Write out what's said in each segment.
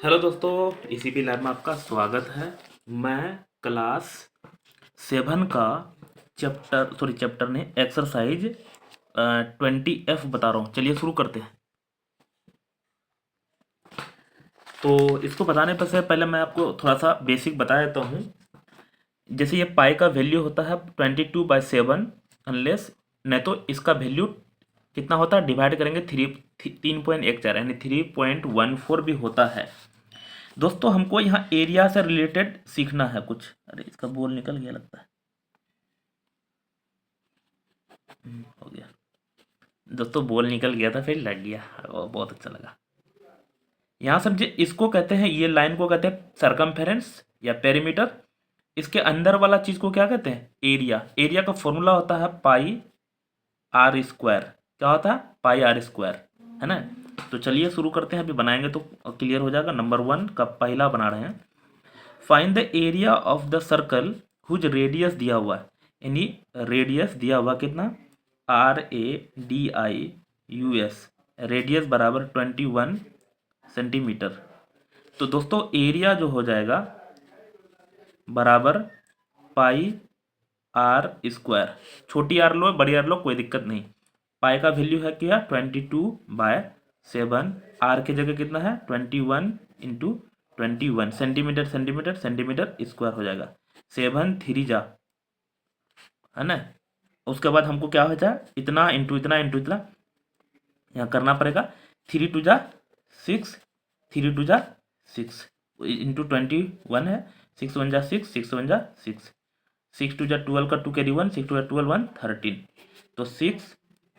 Hello दोस्तों, ECP lab में आपका स्वागत है। मैं क्लास 7 का चैप्टर ने एक्सरसाइज 20F बता रहा हूँ। चलिए शुरू करते हैं। तो इसको बताने पर से पहले मैं आपको थोड़ा सा बेसिक बता देता हूँ। जैसे ये पाई का वैल्यू होता है 22/7, अनलेस नहीं तो इसका वैल्यू कितना होता है, डिवाइड करेंगे 3.14 यानी 3.14 भी होता है। दोस्तों हमको यहाँ एरिया से रिलेटेड सीखना है कुछ। अरे इसका बोल निकल गया लगता है। हो गया दोस्तों, बोल निकल गया था फिर लग गया। वो बहुत अच्छा लगा। यहाँ समझे, इसको कहते हैं, ये लाइन को कहते हैं सरकमफेरेंस या पेरीमीटर। इसके अंदर वाला चीज को क्या कहते हैं, एरिया। एरिया का फॉर्मूला होता है पाई आर स्क्वायर। क्या होता है, पाई आर स्क्वायर, है ना। तो चलिए शुरू करते हैं। अभी बनाएंगे तो क्लियर हो जाएगा। नंबर 1 का पहला बना रहे हैं। Find the area of the circle whose radius दिया हुआ है, यानी रेडियस दिया हुआ कितना, RADIUS, रेडियस बराबर 21 सेंटीमीटर। तो दोस्तों एरिया जो हो जाएगा बराबर पाई आर स्क्वायर। छोटी आर लो बड़ी आर लो कोई दिक्कत नहीं। पाई का वैल्यू है क्या, 22/7। आर की जगह कितना है, 21 into 21 centimetre centimetre centimetre square हो जाएगा। 7 3 जा, है ना। उसके बाद हमको क्या हो जाए, इतना इंटू इतना इंटू इतना यहाँ करना पड़ेगा। 3 2 जा 6, 3 2 जा 6 इंटू 21 है। 6 1 जा 6, 6 1 जा 6, 6 2 जा 12 का 2 कैरी 1, 6 2 जा 12 1 13। तो 6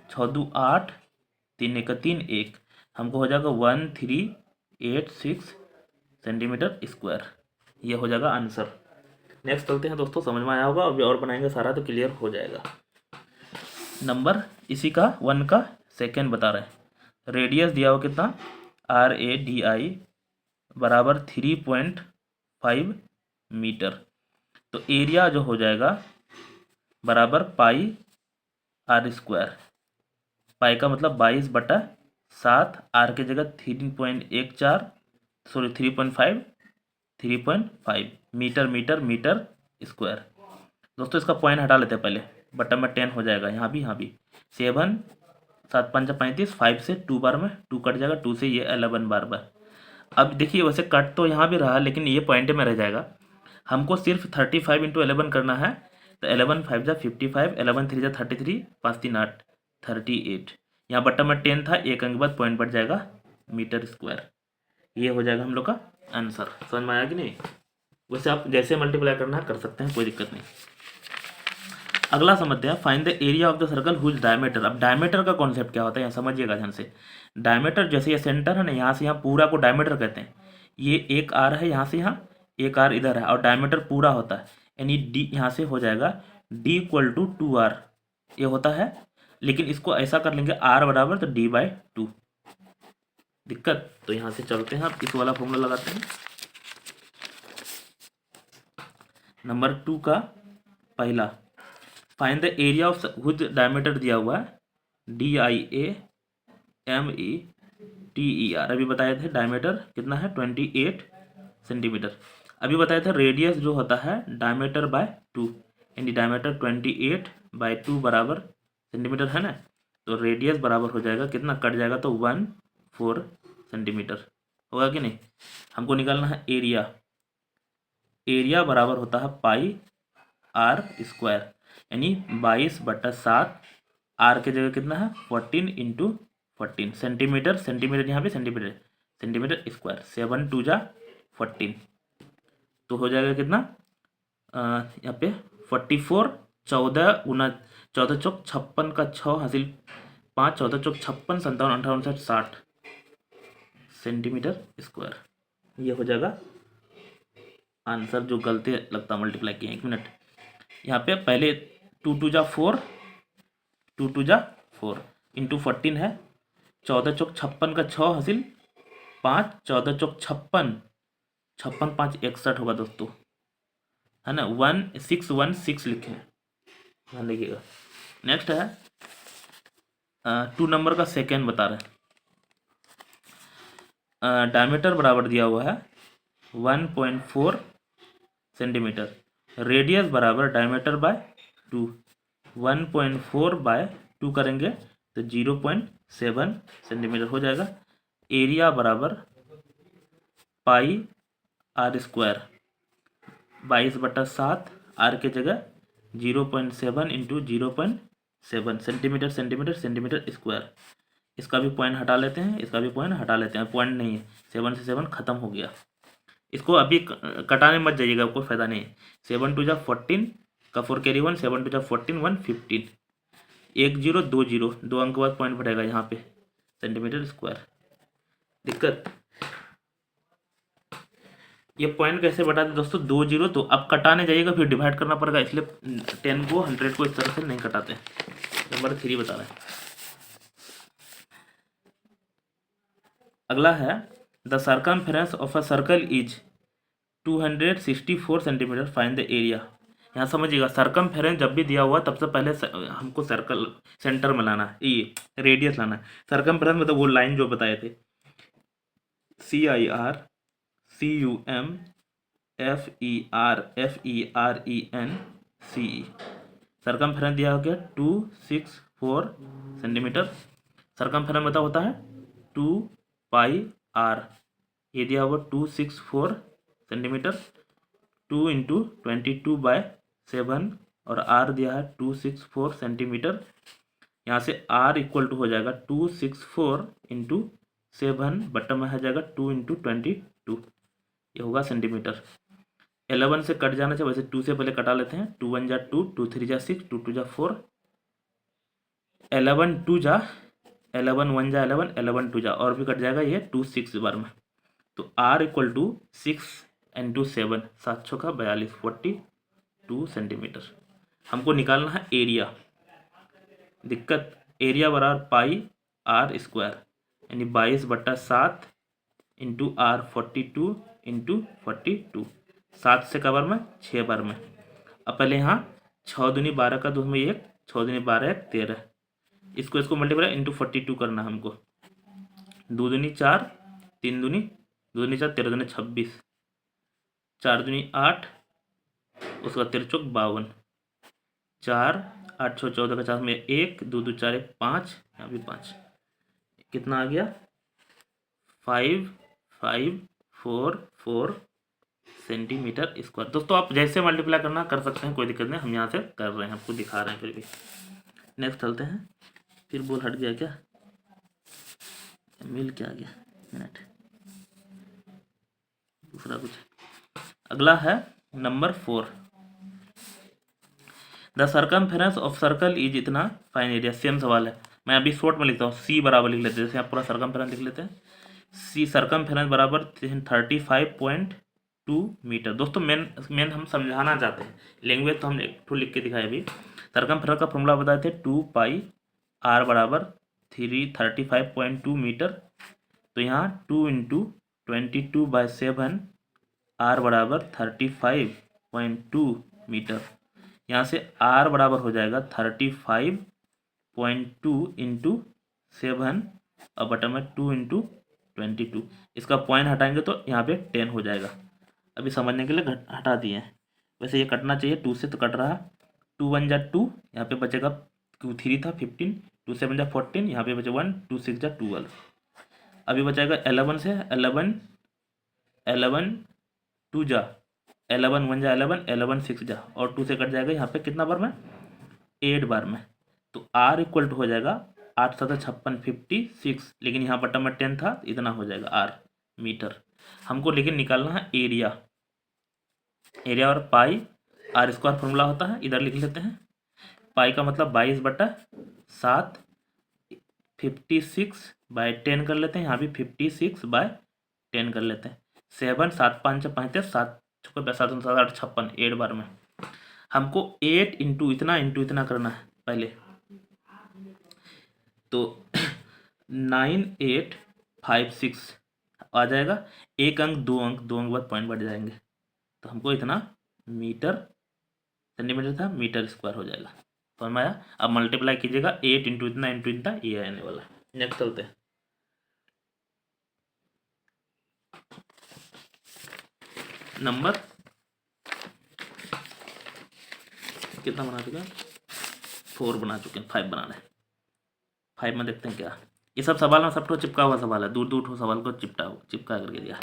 6 2 8, 3 1 का 3 1, हमको हो जाएगा 1386 सेंटीमीटर स्क्वायर। ये हो जाएगा आंसर। नेक्स्ट चलते हैं दोस्तों, समझ में आया होगा। अभी और बनाएंगे सारा तो क्लियर हो जाएगा। नंबर इसी का 1 का सेकेंड बता रहे हैं। रेडियस दिया हुआ कितना, RADI बराबर 3.5 मीटर। तो एरिया जो हो जाएगा बराबर पाई आर स्क्वायर। पाई का मतलब 22/7, आर की जगह 3.14, sorry 3.5 metre metre metre square. दोस्तों इसका पॉइंट हटा लेते हैं पहले, बटन में 10 हो जाएगा। यहाँ भी 7 7 5 35, 5 से 2 बार में 2 कट जाएगा, 2 से ये 11 बार बार। अब देखिए वैसे कट तो यहाँ भी रहा, लेकिन ये पॉइंट में रह जाएगा। हमको सिर्फ 35 इंटू 11 करना है। तो 11 5 जा 55, 11 3 जा 33, 5 3 8 38। यहाँ बटन में 10 था, एक अंक बाद पॉइंट बढ़ जाएगा मीटर स्क्वायर। ये हो जाएगा हम लोग का आंसर। समझ में आया कि नहीं। वैसे आप जैसे मल्टीप्लाई करना है कर सकते हैं, कोई दिक्कत नहीं। अगला समझते हैं, find the area of the circle whose diameter. अब डायमीटर का कॉन्सेप्ट क्या होता है यहाँ समझिएगा ध्यान से। डायमीटर जैसे ये सेंटर है ना, यहाँ से यहाँ पूरा को डायमीटर कहते हैं। ये एक आर है, यहाँ से यहाँ एक आर इधर है, और डायमीटर पूरा होता है। यानी डी यहाँ से हो जाएगा D = 2R, ये होता है। लेकिन इसको ऐसा कर लेंगे R बराबर तो D/2। दिक्कत तो यहाँ से चलते हैं, आप इस वाला फॉर्मूला लगाते हैं। नंबर 2 का पहला, find the area of whose diameter दिया हुआ है DIAMETER। अभी बताए थे डायमीटर कितना है 28 सेंटीमीटर। अभी बताए थे रेडियस जो होता है डायमीटर बाय 2, यानी डायमीटर 28/2 बराबर सेंटीमीटर है ना। तो रेडियस बराबर हो जाएगा कितना, कट जाएगा तो 14 सेंटीमीटर होगा कि नहीं। हमको निकालना है एरिया। एरिया बराबर होता है पाई आर स्क्वायर, यानी 22/7। आर की जगह कितना है 14 इंटू 14 सेंटीमीटर सेंटीमीटर, यहाँ पे सेंटीमीटर सेंटीमीटर स्क्वायर। 7 2 जा 14, तो हो जाएगा कितना, यहाँ पे 44, 14 14 चौक 56 का 6 हासिल 5, 14 चौक 56, 57 58 59 60 सेंटीमीटर स्क्वायर। ये हो जाएगा आंसर। जो गलती लगता मल्टीप्लाई किए, 1 मिनट। यहाँ पे पहले 2 2 जा 4, 2 2 जा 4 इंटू 14 है। 14 चौक 56 का 6 हासिल 5, 14 चौक 56, 56 5 61 होगा दोस्तों, है ना। 1616 लिखे हैं, ध्यान देखिएगा। नेक्स्ट है 2 नंबर का सेकेंड बता रहे हैं। डायमीटर बराबर दिया हुआ है 1.4 सेंटीमीटर, रेडियस बराबर डायमीटर बाय 2, 1.4 बाय 2 करेंगे तो 0.7 सेंटीमीटर हो जाएगा। एरिया बराबर पाई आर स्क्वायर, 22/7, आर के जगह 0.7 into 0.7 centimetre centimetre centimetre square. इसका भी पॉइंट हटा लेते हैं, इसका भी पॉइंट हटा लेते हैं, पॉइंट नहीं है, 7 से 7 खत्म हो गया। इसको अभी कटाने मत जाइएगा, कोई फायदा नहीं है। 7 2 जा 14 का 4 कैरी 1, 7 2 जा 14 1 15, 1 0 2 0, 2 अंक के बाद पॉइंट बढ़ेगा यहाँ पे सेंटीमीटर स्क्वायर। दिक्कत ये पॉइंट कैसे बढ़ाते दोस्तों, 2 0, तो अब कटाने जाइएगा फिर डिवाइड करना पड़ेगा, इसलिए 10 को 100 को इस तरह से नहीं कटाते। नंबर 3 बता रहे हैं। अगला है the circumference of a circle is 264 centimetre, find the area. यहाँ समझिएगा, सर्कमफेरेंस जब भी दिया हुआ तब से पहले हमको सर्कल सेंटर में लाना है, ये रेडियस लाना है। सर्कमफेरेंस मतलब वो लाइन जो बताए थे, CIRCUMFERFERENCE, सर्कमफेरेंस दिया हो गया 264 सेंटीमीटर। सर्कमफेरेंस मतलब होता है 2 पाई आर, ये दिया हुआ 264 सेंटीमीटर, 2 इंटू 22/7 और आर दिया है 264 सेंटीमीटर। यहाँ से आर इक्वल टू हो जाएगा 264 इंटू 7, बटन में आ जाएगा 2 इंटू 22, ये होगा सेंटीमीटर। 11 से कट जाना चाहिए, वैसे 2 से पहले कटा लेते हैं। 2 1 जा 2, 2 3 जा 6, 2 2 जा 4, 11 2 जा 11 1 जा 11, 11 2 जा और भी कट जाएगा ये 2 6 बार में। तो R इक्वल टू 6 इंटू 7, 7 6 का 42, 42 सेंटीमीटर। हमको निकालना है एरिया। दिक्कत, एरिया बराबर पाई आर स्क्वायर, यानी 22/7 इंटू आर 42 इंटू 42, 7 से कबर में 6 बार में। अब पहले यहाँ 6 दूनी 12 का 2 में 1, 6 दूनी 12 1 13, इसको मल्टीप्लाई इंटू 42 करना हमको। 2 दूनी 4, 3 दूनी 2 दूनी 4, 13 दूनी 26, 4 दूनी 8, उसका 13 चौक 52, 4 8 6 14 50 में 1, 2 2 4 1 5, यहाँ भी 5, कितना आ गया 5544 सेंटीमीटर स्क्वायर। दोस्तों आप जैसे मल्टीप्लाई करना कर सकते हैं, कोई दिक्कत नहीं, हम यहाँ से कर रहे हैं, आपको दिखा रहे हैं। फिर भी नेक्स्ट चलते हैं। फिर बोल हट गया क्या, मिल क्या आ गया, मिनट, दूसरा कुछ। अगला है number 4, the circumference of circle is इतना, फाइन एरिया। सेम सवाल है, मैं अभी शॉर्ट में लिखता हूँ, सी बराबर लिख लेते हैं, जैसे आप पूरा सर्कमफेरेंस लिख लेते हैं। सी सर्कमफेरेंस बराबर 35.2 मीटर। दोस्तों मेन हम समझाना चाहते हैं, लैंग्वेज तो हम एक ठो लिख के दिखाए अभी। सर्कमफेरेंस का फॉर्मूला बताए थे 2 पाई आर बराबर 35.2 मीटर। तो यहाँ 2 इंटू 22/7 आर बराबर 35.2 मीटर। यहाँ से आर बराबर हो जाएगा 35.2 इंटू 7 और बटन में 2 इंटू 22। इसका पॉइंट हटाएंगे तो यहाँ पे 10 हो जाएगा। अभी समझने के लिए हटा दिए हैं, वैसे ये कटना चाहिए, 2 से तो कट रहा। 2 1 जा 2, यहाँ पे बचेगा 2 3 था 15, 2 7 जा 14, यहाँ पे बचे 1, 2 6 जा 12। अभी बचेगा 11 से 11 2 जा 11 1 जा 11, 11 6 जा और 2 से कट जाएगा यहाँ पे कितना बार में, 8 बार में। तो R इक्वल टू हो जाएगा 8 7 56 56, लेकिन यहाँ बटन में 10 था, इतना हो जाएगा R मीटर। हमको लेकिन निकालना है एरिया। एरिया और पाई आर स्क्वायर फॉर्मूला होता है, इधर लिख लेते हैं। पाई का मतलब 22/7, 56/10 कर लेते हैं, यहाँ भी 56/10 कर लेते हैं। 7 7 5 35, 7 7 7 8 56, 8 बार में। हमको 8 इंटू इतना करना है पहले, तो 9856 आ जाएगा। एक अंक 2 अंक, 2 अंक बाद पॉइंट बढ़ जाएंगे, तो हमको इतना मीटर, सेंटीमीटर था, मीटर स्क्वायर हो जाएगा। समझ में आया? अब मल्टीप्लाई कीजिएगा, 8 इंटू इतना ये आने वाला। नेक्स्ट चलते हैं। नंबर कितना बना चुके हैं, 4 बना चुके हैं, 5 बनाना है। 5 में देखते हैं क्या, ये सब सवाल में सब तो चिपका हुआ सवाल है, दूर दूर सवाल को चिपका करके दिया है।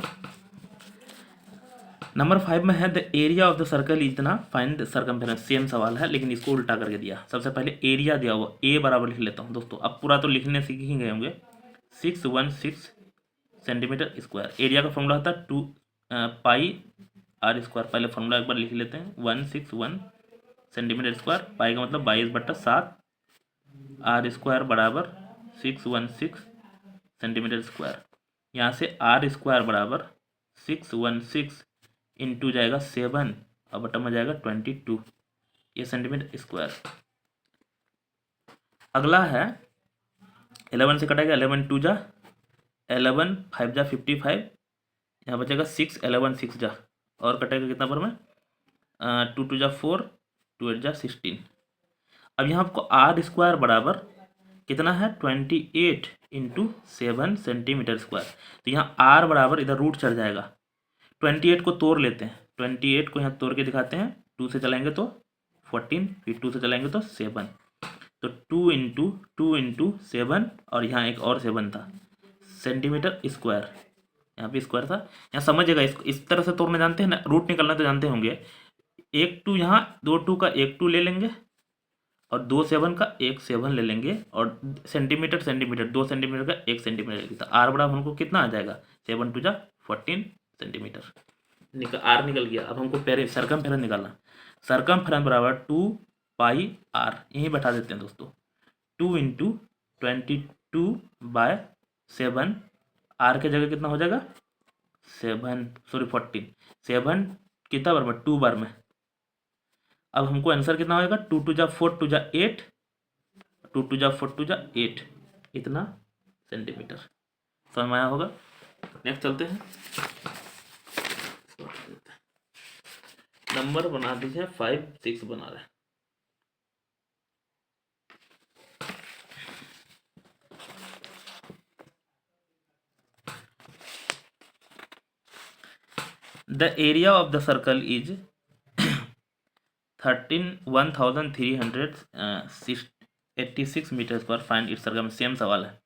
नंबर 5 में है the area of the circle इतना फाइंड द सर्कमफेरेंस, सेम सवाल है लेकिन इसको उल्टा करके दिया। सबसे पहले एरिया दिया हुआ, ए बराबर लिख लेता हूँ दोस्तों, अब पूरा तो लिखने सीख ही गए होंगे। 616 सेंटीमीटर स्क्वायर। एरिया का फॉर्मूला होता है 2 पाई आर स्क्वायर। पहले फॉर्मूला एक बार लिख लेते हैं, 161 सेंटीमीटर स्क्वायर, पाई का मतलब 22/7, आर स्क्वायर बराबर 616 सेंटीमीटर स्क्वायर। यहाँ से आर स्क्वायर बराबर 616 इंटू जाएगा 7 और बटन में जाएगा 22, ये सेंटीमीटर स्क्वायर। अगला है 11 से कटेगा, 11 2 जा 11, 5 जा 55, यहाँ बचेगा 6, 11 6 जा और कटेगा कितना पर में 2 2 जा 4, 2 8 जा 16। अब यहाँ आपको आर स्क्वायर बराबर कितना है 28 इंटू 7 सेंटीमीटर स्क्वायर। तो यहाँ आर बराबर इधर रूट चढ़ जाएगा, 28 को तोड़ लेते हैं, 28 को यहाँ तोड़ के दिखाते हैं, 2 से चलाएंगे तो 14, फिर 2 से चलाएंगे तो 7, तो 2 इंटू 7 और यहाँ एक और 7 था सेंटीमीटर स्क्वायर, यहाँ पे स्क्वायर था। यहाँ समझिएगा, इस तरह से तोड़ना जानते हैं ना, रूट निकलना तो जानते होंगे। 1 2 यहाँ 2 2 का 1 2 ले लेंगे और 2 7 का 1 7 ले लेंगे और सेंटीमीटर 2 सेंटीमीटर का 1 सेंटीमीटर लेंगे, तो आर बराबर हमको कितना आ जाएगा 7 2 जा 14 सेंटीमीटर। आर निकल गया। अब हमको सर्कमफेरेंस निकालना, सर्कमफेरेंस बराबर 2 पाई आर, यहीं बैठा देते हैं दोस्तों, 2 इंटू 22/7, आर के जगह कितना हो जाएगा 14, 7 कितना बार में 2 बार में। अब हमको आंसर कितना होगा 2 2 जा 4 2 जा 8, 2 2 जा 4 2 जा 8, इतना सेंटीमीटर। समझ में आया होगा। नेक्स्ट चलते हैं, नंबर बना दीजिए 5 6 बना रहे हैं। The area of the circle is 1386 metre square, find its circum. Same सवाल है,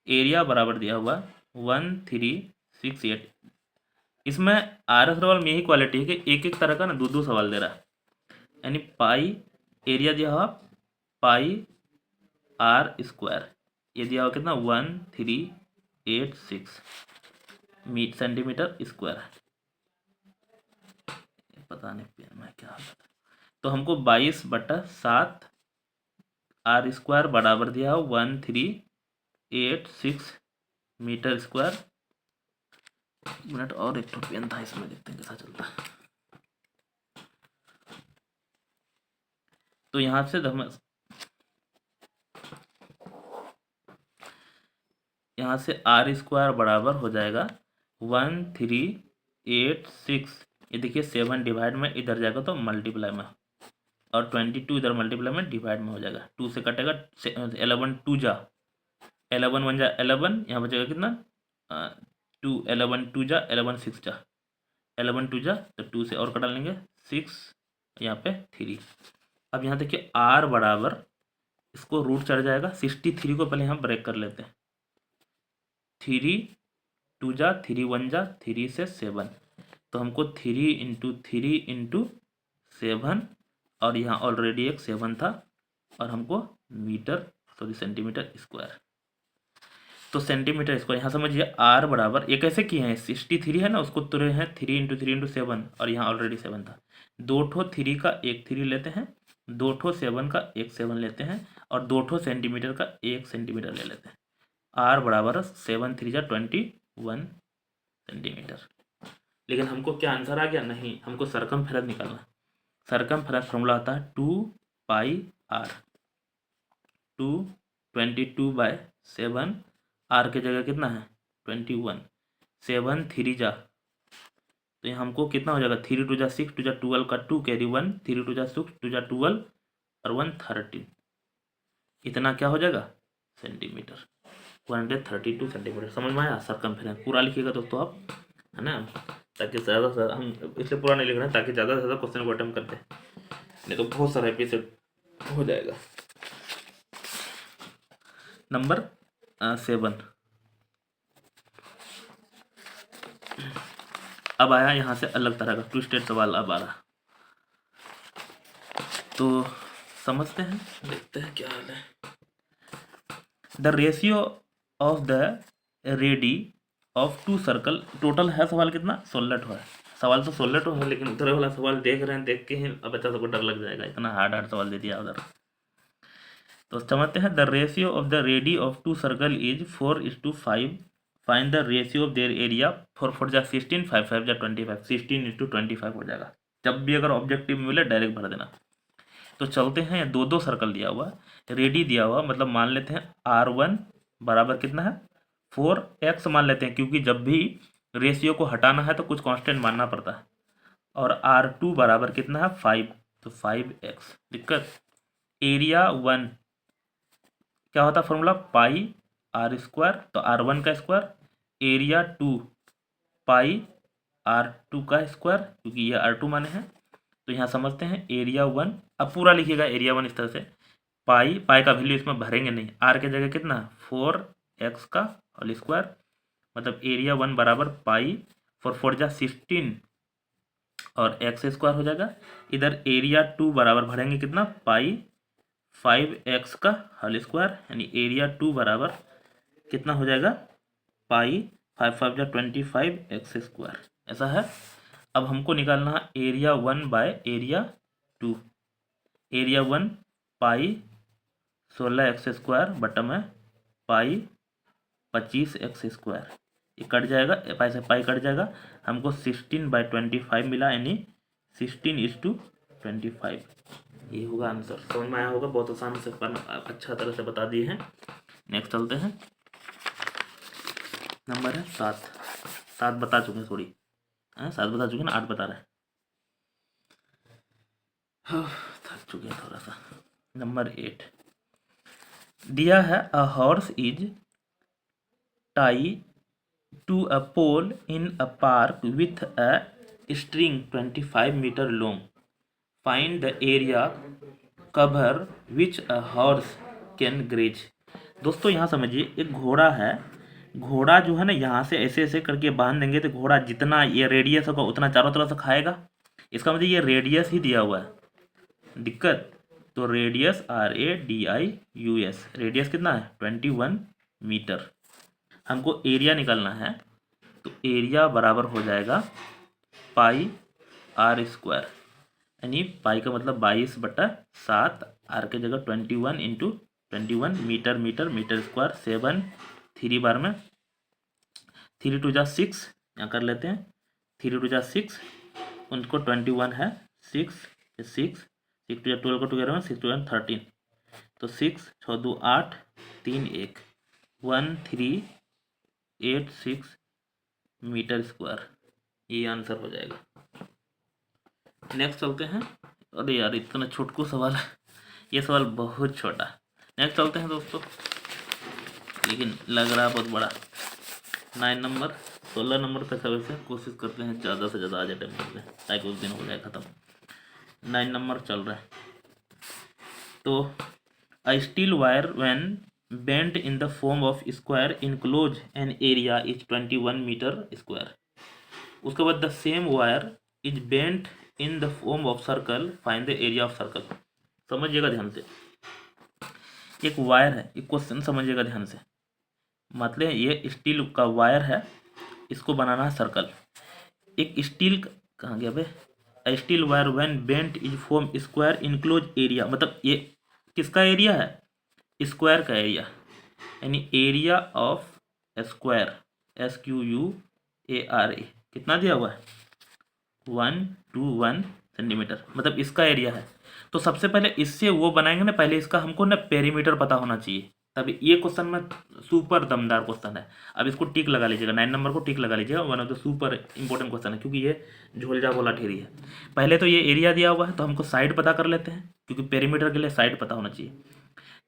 एरिया बराबर दिया हुआ 1368। इसमें आर एस सवाल में यही क्वालिटी है कि एक एक तरह का ना दो सवाल दे रहा है, यानी पाई एरिया दिया हुआ पाई आर स्क्वायर, ये दिया हुआ कितना 1386 सेंटीमीटर स्क्वायर है, पता नहीं पेन में क्या है। तो हमको 22/7 आर स्क्वायर बराबर दिया हो 1386 मीटर स्क्वायर। मिनट और एक पेन था इसमें, देखते हैं कैसा चलता है। तो यहाँ से यहाँ से आर स्क्वायर बराबर हो जाएगा 1386, ये देखिए 7 डिवाइड में इधर जाएगा तो मल्टीप्लाई में, और 22 इधर मल्टीप्लाई में डिवाइड में हो जाएगा, 2 से कटेगा 11 2 जा 11 1 जा 11, यहाँ बचेगा कितना 2 11 2 जा 11 6 जा 11 2 जा, तो 2 से और कटा लेंगे 6, यहाँ पे 3। अब यहाँ देखिए आर बराबर, इसको रूट चढ़ जाएगा, 63 को पहले हम ब्रेक कर लेते हैं, 3 2 जा 3 1 जा 3 से 7, तो हमको 3 इंटू 7, और यहाँ ऑलरेडी एक 7 था, और हमको सेंटीमीटर स्क्वायर। तो सेंटीमीटर स्क्वायर यहाँ समझिए आर बराबर, ये कैसे किए हैं 63 है ना, उसको तुरे हैं 3 इंटू 7, और यहाँ ऑलरेडी 7 था, 2 ठो 3 का 1 3 लेते हैं, 2 ठो 7 का 1 7 लेते हैं, और 2 ठो सेंटीमीटर का 1 सेंटीमीटर ले लेते हैं। आर बराबर 7 3 जा 21 सेंटीमीटर। लेकिन हमको क्या आंसर आ गया, नहीं, हमको सर्कमफेरेंस निकालना। सर्कमफेरेंस फॉर्मूला आता है 2 पाई आर, 22/7, आर के जगह कितना है 21, 7 3 जा, तो यहाँ हमको कितना हो जाएगा 3 2 जा 6 2 जा 12 का 2 कैरी 1, 3 2 जा 6 2 जा 12 और 1 13, इतना क्या हो जाएगा सेंटीमीटर, 132 सेंटीमीटर। समझ में आया। सर्कमफेरेंस पूरा लिखिएगा दोस्तों आप, है ना। ताकि ज़्यादा से ज़्यादा, हम इसलिए पूरा नहीं लिख रहे हैं ताकि ज़्यादा से ज़्यादा क्वेश्चन को अटेम्प्ट करते हैं, नहीं तो बहुत सारा एपिसोड हो जाएगा। नंबर 7 अब आया यहाँ से अलग तरह का ट्विस्टेड सवाल अब आ रहा, तो समझते हैं, देखते हैं क्या हाल है। The ratio of the radii of two circle, total है सवाल कितना, 16 है। सवाल तो 16 है, लेकिन उधर वाला सवाल देख रहे हैं, देख के ही अब बच्चा सबको डर लग जाएगा, इतना हार्ड हार्ड सवाल दे दिया उधर। तो समझते हैं, the ratio of the radii of two circle is 4:5, find the ratio of their area, 4 जा 16, 5 जा 25, 16:25 हो जाएगा। जब भी अगर ऑब्जेक्टिव मिले डायरेक्ट भर देना। तो चलते हैं, दो सर्कल दिया हुआ, रेडी दिया हुआ, मतलब मान लेते हैं R1 बराबर कितना है 4x मान लेते हैं, क्योंकि जब भी रेशियो को हटाना है तो कुछ कांस्टेंट मानना पड़ता है। और R2 बराबर कितना है 5, तो 5x। दिक्कत, एरिया 1 क्या होता है फॉर्मूला, पाई R², तो R1 का स्क्वायर, एरिया 2 पाई R2 का स्क्वायर, क्योंकि ये R2 माने हैं। तो यहाँ समझते हैं एरिया 1, अब पूरा लिखिएगा एरिया 1 इस तरह से, पाई का वैल्यू इसमें भरेंगे नहीं, R के जगह कितना 4x का होल स्क्वायर, मतलब एरिया 1 बराबर पाई 4 जा 16 और x स्क्वायर हो जाएगा। इधर एरिया 2 बराबर भरेंगे कितना, पाई 5x का होल स्क्वायर, यानी एरिया 2 बराबर कितना हो जाएगा, पाई 5 जा 25 x स्क्वायर, ऐसा है। अब हमको निकालना है area 1 by area 2। Area 1 pi 16x square bottom है पाई 25x स्क्वायर, ये कट जाएगा, पाई से पाई कट जाएगा, हमको 16/25 मिला, यानी 16:25, ये होगा आंसर। समझ में आया होगा, बहुत आसान से अच्छा तरह से बता दिए हैं। नेक्स्ट चलते हैं, नंबर है 7 बता चुके हैं, सॉरी 7 बता चुके हैं ना, 8 बता रहे हैं, थक चुके हैं थोड़ा सा। नंबर 8 दिया है, a horse is tie to a pole in a park with a string 25 metre long, find the area cover which a horse can graze. दोस्तों यहाँ समझिए, एक घोड़ा है, घोड़ा जो है ना यहाँ से ऐसे ऐसे करके बांध देंगे तो घोड़ा जितना ये रेडियस होगा उतना चारों तरफ से खाएगा, इसका मतलब ये रेडियस ही दिया हुआ है। दिक्कत, तो रेडियस RADIUS, रेडियस कितना है 21 मीटर, हमको एरिया निकालना है, तो एरिया बराबर हो जाएगा पाई R², यानी पाई का मतलब 22/7, R के जगह 21 × 21 मीटर मीटर मीटर स्क्वायर, 7 3 बार में 3 2 जा 6, यहाँ कर लेते हैं 3 2 जा 6, उनको 21 है 6 6 2 जा 12 को टुगेदर में 6 2 जा 13, तो 6 6 2 8 3 1 1386 मीटर स्क्वायर, ये आंसर हो जाएगा। नेक्स्ट चलते हैं, अरे यार इतना छोटकू सवाल है, ये सवाल बहुत छोटा। नेक्स्ट चलते हैं दोस्तों, लेकिन लग रहा बहुत बड़ा। 9 नंबर 16 नंबर तक वैसे कोशिश करते हैं ज़्यादा से ज़्यादा आ जाए टाइम में, ताकि उस दिन हो जाए ख़त्म। 9 नंबर चल रहा है, तो a steel wire when bent in the form of square enclose an area is 21 meter square. उसके बाद the same wire is bent in the form of circle, find the area of circle. समझिएगा ध्यान से, एक wire है, एक question समझिएगा ध्यान से, मतलब ये स्टील का वायर है, इसको बनाना है सर्कल। एक स्टील कहाँ गया भाई, a steel wire when bent is form square enclose area, मतलब ये किसका एरिया है, स्क्वायर का एरिया, यानी एरिया ऑफ स्क्वायर SQUARE कितना दिया हुआ है 121 सेंटीमीटर, मतलब इसका एरिया है। तो सबसे पहले इससे वो बनाएंगे ना, पहले इसका हमको ना पेरीमीटर पता होना चाहिए, तभी ये क्वेश्चन में सुपर दमदार क्वेश्चन है। अब इसको टिक लगा लीजिएगा, 9 नंबर को टिक लगा लीजिएगा, one of the super important question है, क्योंकि ये झोलझा बोला ठेरी है। पहले तो ये एरिया दिया हुआ है, तो हमको साइड पता कर लेते हैं, क्योंकि पेरीमीटर के लिए साइड पता होना चाहिए।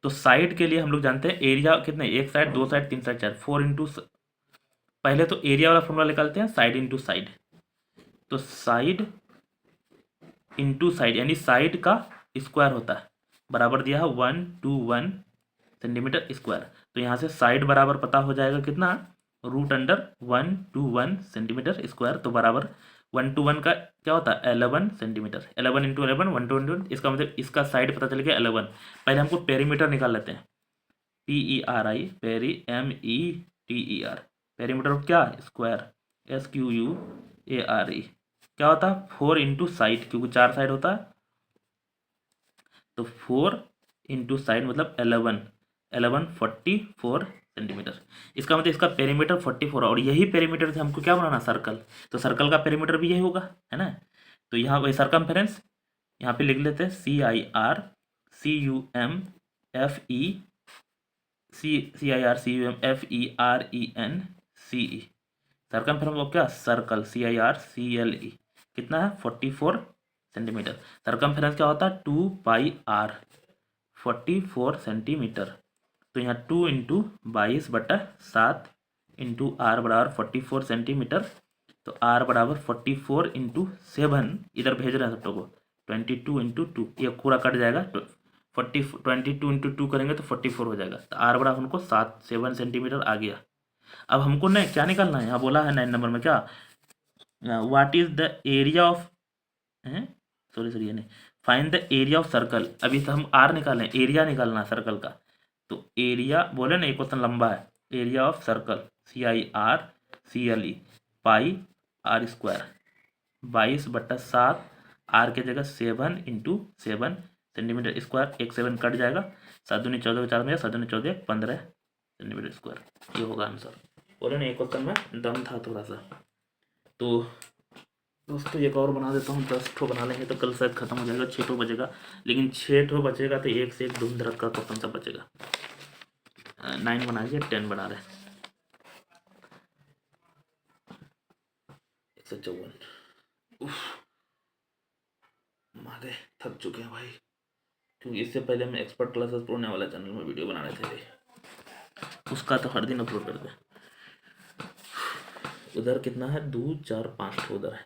तो साइड के लिए हम लोग जानते हैं एरिया कितने, एक साइड, दो साइड, तीन साइड, 4 इंटू, पहले तो एरिया वाला फॉर्मूला निकालते हैं, साइड इंटू साइड, तो साइड इंटू साइड यानी साइड का स्क्वायर होता है, बराबर दिया है 121 सेंटीमीटर स्क्वायर। तो यहाँ से साइड बराबर पता हो जाएगा कितना, √121 सेंटीमीटर स्क्वायर। तो बराबर 121 का क्या होता है 11 सेंटीमीटर, 11 इंटू 11 121। इसका मतलब इसका साइड पता चल गया 11। पहले हमको पेरीमीटर निकाल लेते हैं, PERI METER, पेरीमीटर क्या स्क्वायर, SQUARE क्या होता है 4 इंटू साइड, क्योंकि 4 साइड होता है, तो 4 इंटू साइड मतलब 11 44 सेंटीमीटर। इसका मतलब इसका पेरीमीटर 44, और यही पेरीमीटर से हमको क्या बनाना सर्कल, तो सर्कल का पेरीमीटर भी यही होगा, है ना। तो यहाँ वही सर्कमफेरेंस यहाँ पे लिख लेते हैं CIRCUMFERENCE, सर्कमफेरेंस वो क्या सर्कल CIRCLE कितना है 44 सेंटीमीटर। सर्कमफेरेंस क्या होता है 2πr 44 सेंटीमीटर। तो यहाँ 2 इंटू 22/7 इंटू आर बराबर 44 सेंटीमीटर। तो आर बराबर 44 इंटू 7, इधर भेज रहे हैं सबको को 22 इंटू 2, ये पूरा कट जाएगा, 22 इंटू 2 करेंगे तो 44 हो जाएगा। तो आर बराबर हमको 7 सेंटीमीटर आ गया। अब हमको नहीं क्या निकालना है, यहाँ बोला है 9 नंबर में क्या, what is the area of, sorry ये नहीं, find the area of circle. अभी तो हम आर निकालें, एरिया निकालना है सर्कल का। तो एरिया बोले ना, एक क्वेश्चन लंबा है, area of circle CIRCLE pi R square 22/7, R के जगह 7 इंटू 7 सेंटीमीटर स्क्वायर, एक 7 कट जाएगा, 7 दूनी 14 4 में 7 दूनी 14 15 सेंटीमीटर स्क्वायर, ये होगा आंसर। बोले ना एक क्वेश्चन में दम था थोड़ा सा। तो दोस्तों एक और बना देता हूँ, 10 ठो बना लेंगे तो कल शायद खत्म हो जाएगा, 6 ठो बचेगा, लेकिन 6 ठो बचेगा तो एक से एक धूमधड़क का क्वेश्चन सब बचेगा। 9 बनाइए, 10 बना रहे, 154। मारे थक चुके हैं भाई, क्योंकि इससे पहले हम एक्सपर्ट क्लासेस पढ़ने वाला चैनल में वीडियो बना रहे थे, उसका तो हर दिन अपलोड करते हैं। उधर कितना है 2 4 5 ठो उधर है।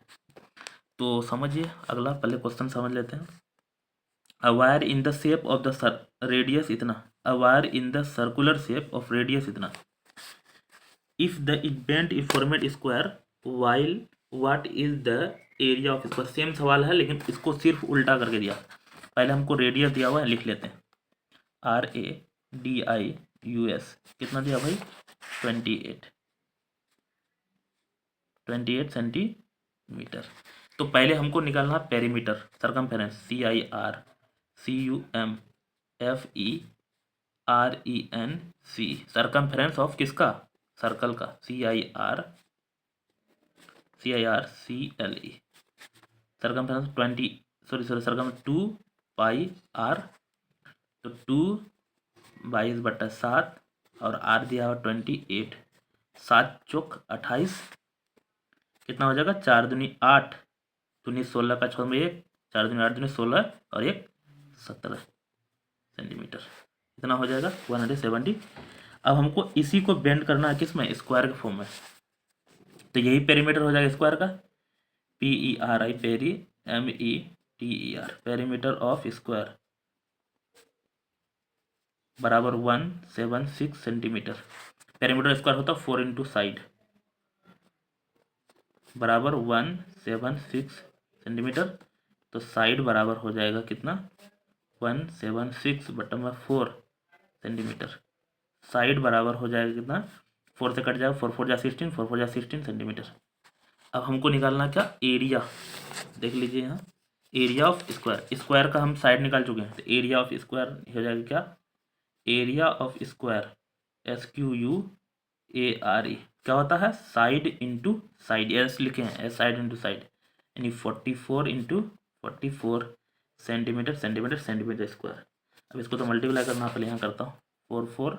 तो समझिए अगला, पहले क्वेश्चन समझ लेते हैं। A wire in the shape of the radius इतना, a wire in the circular shape of radius इतना, if the event is format square while what is the area of square. Same सवाल है लेकिन इसको सिर्फ उल्टा करके दिया। पहले हमको रेडियस दिया हुआ है, लिख लेते हैं RADIUS कितना दिया भाई 28 सेंटीमीटर। तो पहले हमको निकालना perimeter, circumference CIRCUMFERENC, circumference of किसका सर्कल का CIRCLE, सर्कमफेरेंस 2πr, तो 2/22/7 और आर दिया हुआ 28, 7 चौक 28, कितना हो जाएगा 4 दूनी 8 दूनी 16 का 6 में 1, 4 दूनी 8 दूनी 16 और 1 17 सेंटीमीटर, इतना हो जाएगा 170। अब हमको इसी को बेंड करना है किस में, स्क्वायर के फॉर्म में। तो यही पेरीमीटर हो जाएगा स्क्वायर का, PERI METER, perimeter of square बराबर 176 सेंटीमीटर। पेरीमीटर स्क्वायर होता है 4 इंटू साइड बराबर 176 सेंटीमीटर। तो साइड बराबर हो जाएगा कितना 176/4 सेंटीमीटर। साइड बराबर हो जाएगा कितना, 4 से कट जाएगा, 4 4 जा 16, 4 4 जा 16 सेंटीमीटर। अब हमको निकालना क्या एरिया, देख लीजिए यहाँ एरिया ऑफ स्क्वायर, स्क्वायर का हम साइड निकाल चुके हैं, तो एरिया ऑफ स्क्वायर हो जाएगा क्या, एरिया ऑफ स्क्वायर SQUARE क्या होता है साइड इंटू साइड, एस लिखे हैं एस, साइड इंटू साइड, यानी 44 इंटू 44 सेंटीमीटर स्क्वायर। अब इसको तो मल्टीप्लाई करना पहले यहाँ करता हूँ, 4 4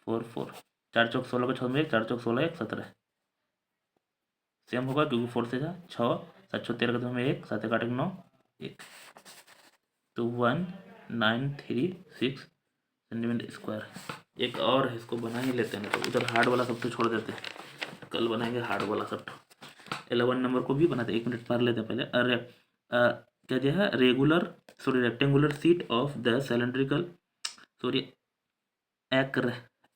4 4, 4 चौक 16 को 6 में 1, 4 चौक 16 1 17 सेम होगा, क्योंकि 4 से जा 6 7 6 13 का में 1 7 1 8 1 9 1, तो 1936 सेंटीमीटर स्क्वायर। एक और है, इसको बना ही लेते हैं, तो उधर हार्ड वाला सब तो छोड़ देते हैं, कल बनाएंगे हार्ड वाला सब। 11 नंबर को भी बनाते, 1 मिनट पढ़ लेते हैं पहले। क्या दिया है, regular sorry rectangular seat of the cylindrical sorry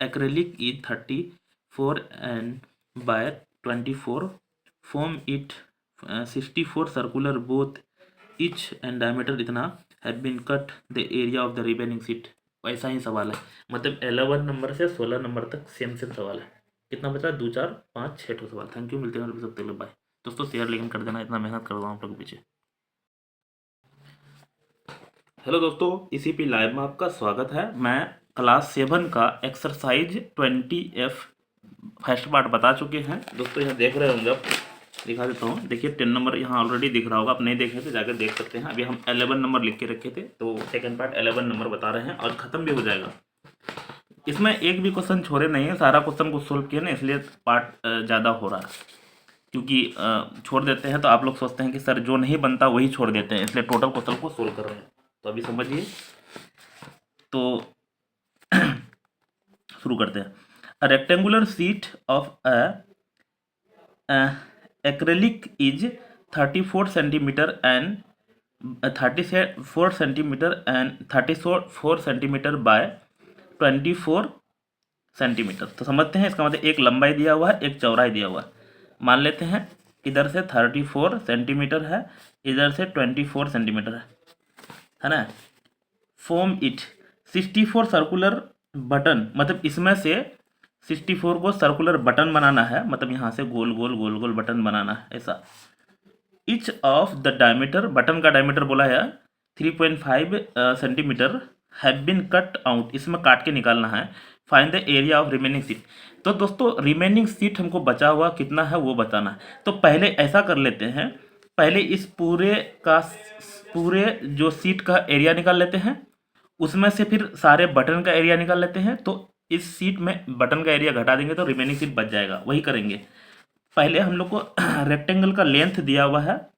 acrylic is 34 and by 24 form it 64 circular both each and diameter इतना have been cut the area of the remaining sheet। वैसा ही सवाल है, मतलब 11 नंबर से 16 नंबर तक सेम सवाल है। कितना बचा, 2 4 5 6 ठो सवाल। थैंक यू, मिलते हैं सब तक, बाय दोस्तों। शेयर लेकिन कर देना, इतना मेहनत कर रहा हूँ आप लोग के पीछे। हेलो दोस्तों, इसी पे लाइव में आपका स्वागत है। मैं क्लास 7 का एक्सरसाइज 20F फर्स्ट पार्ट बता चुके हैं दोस्तों। यहाँ देख रहे होंगे आप, दिखा देता हूँ। देखिए 10 नंबर यहाँ ऑलरेडी दिख रहा होगा, आप नहीं देखे तो जाकर देख सकते हैं। अभी हम 11 नंबर लिख के रखे थे, तो सेकंड पार्ट 11 नंबर बता रहे हैं और ख़त्म भी हो जाएगा। इसमें एक भी क्वेश्चन छोड़े नहीं है, सारा क्वेश्चन को सोल्व किया ना, इसलिए पार्ट ज़्यादा हो रहा है। क्योंकि छोड़ देते हैं तो आप लोग सोचते हैं कि सर जो नहीं बनता वही छोड़ देते हैं, इसलिए टोटल क्वेश्चन को सोल्व कर रहे हैं। तो अभी समझिए, तो शुरू करते हैं। A rectangular seat of acrylic is 34 centimetre and 34 centimetre and 34 centimetre bye 24 centimetre. तो समझते हैं, इसका मतलब एक लंबाई दिया हुआ है, एक चौड़ाई दिया हुआ है। मान लेते हैं इधर से 34 सेंटीमीटर है, इधर से 24 सेंटीमीटर है ना। फॉर्म इट 64 सर्कुलर बटन, मतलब इसमें से 64 को सर्कुलर बटन बनाना है, मतलब यहाँ से गोल गोल गोल गोल बटन बनाना है ऐसा। Each of the diameter, button का डायमीटर बोला है 3.5 centimetre have been cut out, इसमें काट के निकालना है। Find the area of remaining sheet. तो दोस्तों रिमेनिंग सीट हमको बचा हुआ कितना है वो बताना है। तो पहले ऐसा कर लेते हैं, पहले इस पूरे जो सीट का एरिया निकाल लेते हैं, उसमें से फिर सारे बटन का एरिया निकाल लेते हैं। तो इस सीट में बटन का एरिया घटा देंगे तो रिमेनिंग सीट बच जाएगा, वही करेंगे। पहले हम लोग को रेक्टेंगल का लेंथ दिया हुआ है